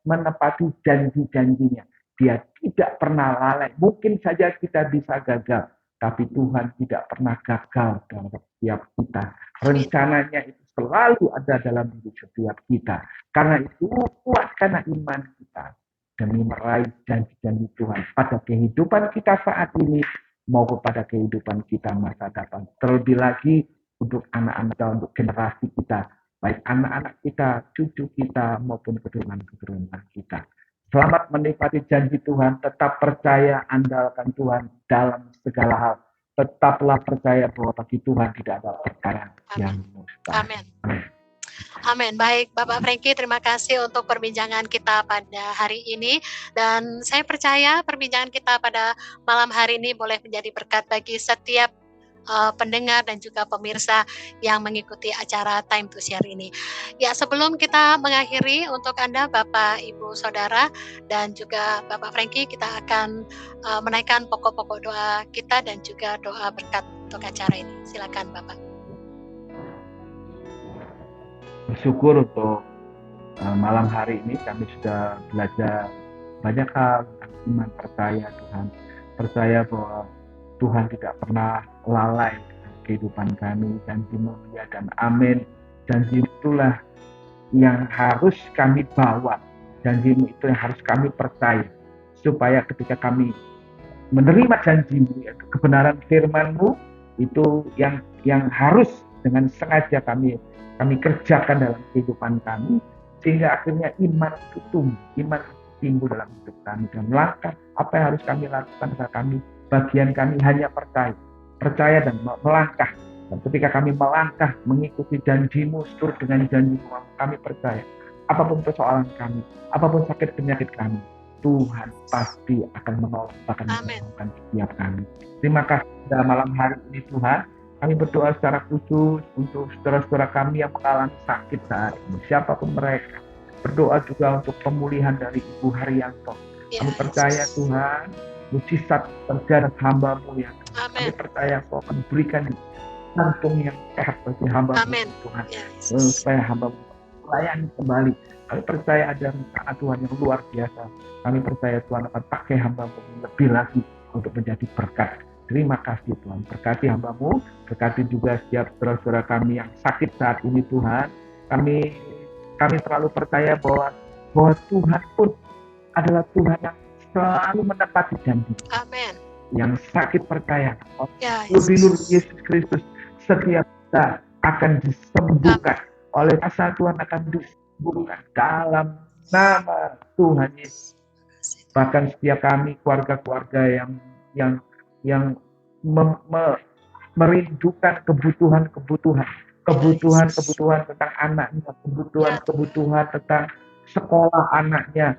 menepati janji-janjinya. Dia tidak pernah lalai. Mungkin saja kita bisa gagal, tapi Tuhan tidak pernah gagal dalam setiap kita. Rencananya itu selalu ada dalam hidup setiap kita. Karena itu kuatkanlah iman kita demi meraih janji-janji Tuhan pada kehidupan kita saat ini maupun pada kehidupan kita masa depan. Terlebih lagi untuk anak-anak kita, untuk generasi kita, baik anak-anak kita, cucu kita maupun keturunan-keturunan kita. Selamat menikmati janji Tuhan, tetap percaya, andalkan Tuhan dalam segala hal. Tetaplah percaya bahwa bagi Tuhan tidak ada perkara yang mustahil. Amin. Amin. Baik, Bapak Frankie, terima kasih untuk perbincangan kita pada hari ini. Dan saya percaya perbincangan kita pada malam hari ini boleh menjadi berkat bagi setiap pendengar dan juga pemirsa yang mengikuti acara Time to Share ini. Ya, sebelum kita mengakhiri, untuk Anda Bapak, Ibu, Saudara, dan juga Bapak Frankie, kita akan menaikkan pokok-pokok doa kita dan juga doa berkat untuk acara ini. Silakan Bapak. bersyukur untuk malam hari ini kami sudah belajar banyak hal tentang iman percaya Tuhan. Percaya bahwa Tuhan tidak pernah lalai dengan kehidupan kami. Janji-Mu ya dan amin. Janji itulah yang harus kami bawa. Janji-Mu itu yang harus kami percaya. Supaya ketika kami menerima janji-Mu, yaitu kebenaran firman-Mu, itu yang harus dengan sengaja kami kerjakan dalam kehidupan kami, sehingga akhirnya iman itu tumbuh, iman itu timbul dalam hidup kami. Dan langkah apa yang harus kami lakukan adalah bagian kami hanya percaya dan melangkah. Dan ketika kami melangkah mengikuti janji-Mu, seturut dengan janji-Mu, kami percaya apapun persoalan kami, apapun sakit penyakit kami, Tuhan pasti akan menolong, bahkan menolongkan setiap kami. Terima kasih pada malam hari ini Tuhan. Kami berdoa secara khusus untuk saudara-saudara kami yang mengalami sakit saat ini, siapapun mereka. Berdoa juga untuk pemulihan dari Ibu Haryanto. Kami percaya Tuhan, mujizat terjadi hamba-Mu yang kami percaya Kau akan berikan jantung yang sehat bagi hamba-Mu Tuhan, supaya hamba-Mu melayani kembali. Kami percaya ada rencana Tuhan yang luar biasa. Kami percaya Tuhan akan pakai hamba-Mu lebih lagi untuk menjadi berkat. Terima kasih Tuhan. Berkati hamba-Mu, berkati juga setiap saudara-saudara kami yang sakit saat ini Tuhan. Kami terlalu percaya bahwa Tuhan pun adalah Tuhan yang selalu menepati janji. Amin. Yang sakit percaya, lebih Yesus Kristus, setiap kita akan disembuhkan oleh asal Tuhan, akan disembuhkan dalam nama Tuhan Yesus. Bahkan setiap kami keluarga-keluarga yang merindukan kebutuhan tentang anaknya, kebutuhan tentang sekolah anaknya,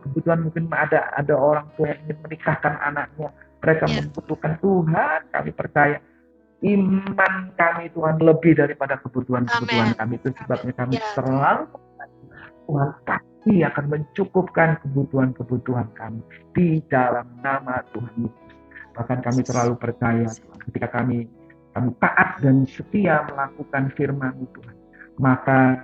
kebutuhan mungkin ada orang tua yang ingin menikahkan anaknya, mereka membutuhkan Tuhan. Kami percaya iman kami Tuhan lebih daripada kebutuhan kami. Itu sebabnya kami selalu Tuhan pasti akan mencukupkan kebutuhan kami di dalam nama Tuhan Yesus. Bahkan kami terlalu percaya Tuhan, ketika kami taat dan setia melakukan firman-Mu Tuhan, maka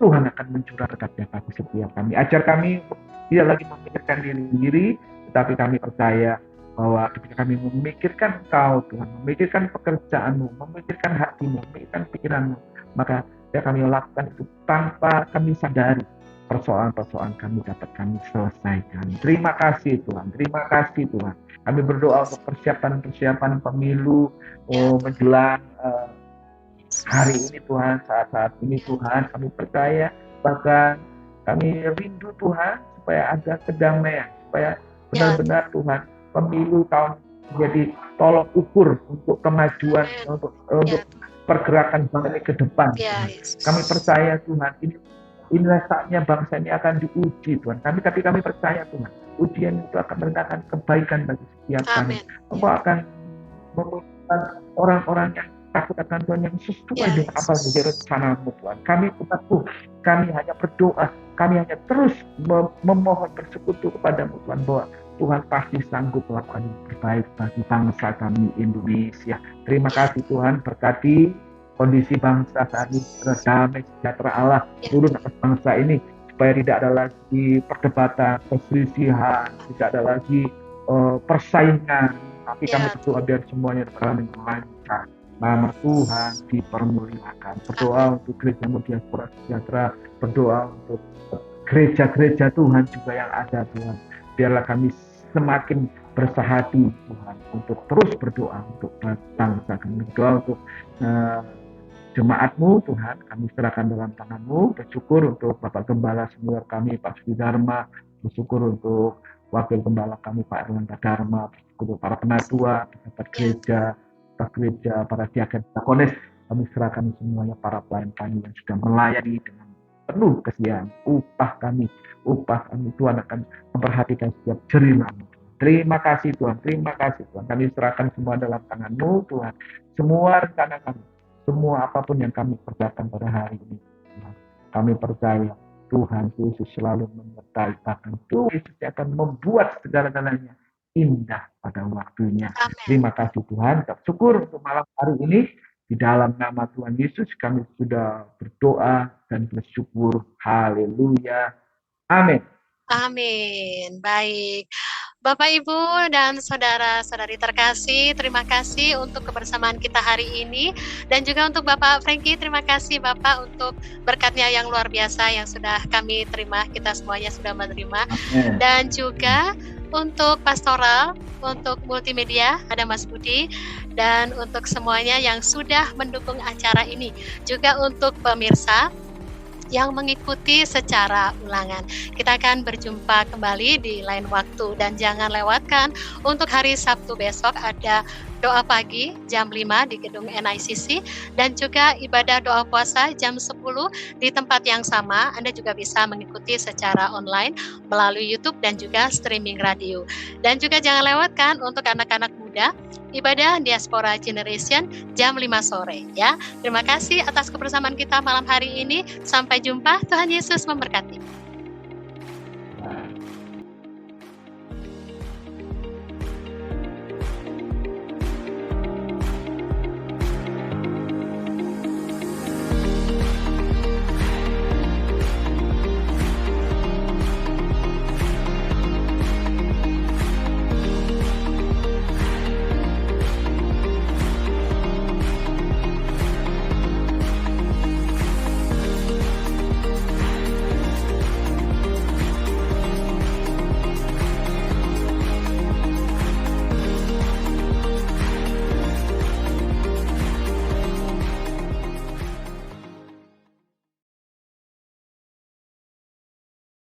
Tuhan akan mencurah berkat-Nya bagi setiap kami. Ajar kami tidak lagi memikirkan diri sendiri, tetapi kami percaya bahwa ketika kami memikirkan Engkau Tuhan, memikirkan pekerjaan-Mu, memikirkan hati-Mu, memikirkan pikiran-Mu, maka kami lakukan itu tanpa kami sadari persoalan-persoalan kami dapat kami selesaikan. Terima kasih Tuhan, terima kasih Tuhan. Kami berdoa untuk persiapan pemilu menjelang hari ini Tuhan, saat-saat ini Tuhan, kami percaya, bahkan kami rindu Tuhan supaya ada kedamaian, supaya benar-benar Tuhan pemilu tahun menjadi tolok ukur untuk kemajuan, untuk pergerakan bangsa ini ke depan. Kami percaya Tuhan, inilah saatnya bangsa ini akan diuji Tuhan. Tapi kami percaya Tuhan, ujian itu akan mendatangkan kebaikan bagi setiap kami. Engkau akan menemukan orang-orang yang takut akan Tuhan, yang sesuai dengan apa yang menjadi rencana-Mu Tuhan. Kami teguh, kami hanya berdoa, kami hanya terus memohon bersekutu kepada-Mu Tuhan, bahwa Tuhan pasti sanggup melakukan yang terbaik bagi bangsa kami Indonesia. Terima kasih Tuhan, berkati kondisi bangsa saat ini, damai sejahtera Allah turun atas bangsa ini, supaya tidak ada lagi perdebatan, perselisihan, tidak ada lagi persaingan. Tapi kami berdoa biar semuanya berjalan dengan lancar. Nama Tuhan dipermuliakan. Berdoa untuk gereja Diaspora Sejahtera, berdoa untuk gereja-gereja Tuhan juga yang ada Tuhan. Biarlah kami semakin bersahati Tuhan untuk terus berdoa untuk bangsa kami. Berdoa untuk jemaat-Mu Tuhan, kami serahkan dalam tangan-Mu. Bersyukur untuk Bapak Gembala senior kami Pak Sudi Dharma, bersyukur untuk Wakil Gembala kami Pak Erlangga Dharma, bersyukur untuk para penatua, pejabat gereja, staf gereja, para diaken, diakonis. Kami serahkan semuanya, para pelayan kami yang sudah melayani dengan penuh kesediaan. Upah kami Tuhan akan memperhatikan setiap jerih. Terima kasih Tuhan, terima kasih Tuhan. Kami serahkan semua dalam tangan-Mu Tuhan. Semua rencana kami, semua apapun yang kami kerjakan pada hari ini Tuhan, kami percaya Tuhan Yesus selalu menyertai, bahkan Tuhan Yesus akan membuat segala-galanya indah pada waktunya. Terima kasih Tuhan. Syukur untuk malam hari ini Di dalam nama Tuhan Yesus kami sudah berdoa dan bersyukur. Haleluya. Amin. Amin. Baik. Bapak, Ibu, dan saudara-saudari terkasih, terima kasih untuk kebersamaan kita hari ini. Dan juga untuk Bapak Frankie, terima kasih Bapak untuk berkatnya yang luar biasa yang sudah kami terima, kita semuanya sudah menerima. Amin. Dan juga untuk pastoral, untuk multimedia, ada Mas Budi, dan untuk semuanya yang sudah mendukung acara ini. Juga untuk pemirsa yang mengikuti secara ulangan. Kita akan berjumpa kembali di lain waktu dan jangan lewatkan untuk hari Sabtu besok ada doa pagi jam 5 di gedung NICC dan juga ibadah doa puasa jam 10 di tempat yang sama. Anda juga bisa mengikuti secara online melalui YouTube dan juga streaming radio. Dan juga jangan lewatkan untuk anak-anak muda ibadah Diaspora Generation jam 5 sore ya. Terima kasih atas kebersamaan kita malam hari ini. Sampai jumpa. Tuhan Yesus memberkati.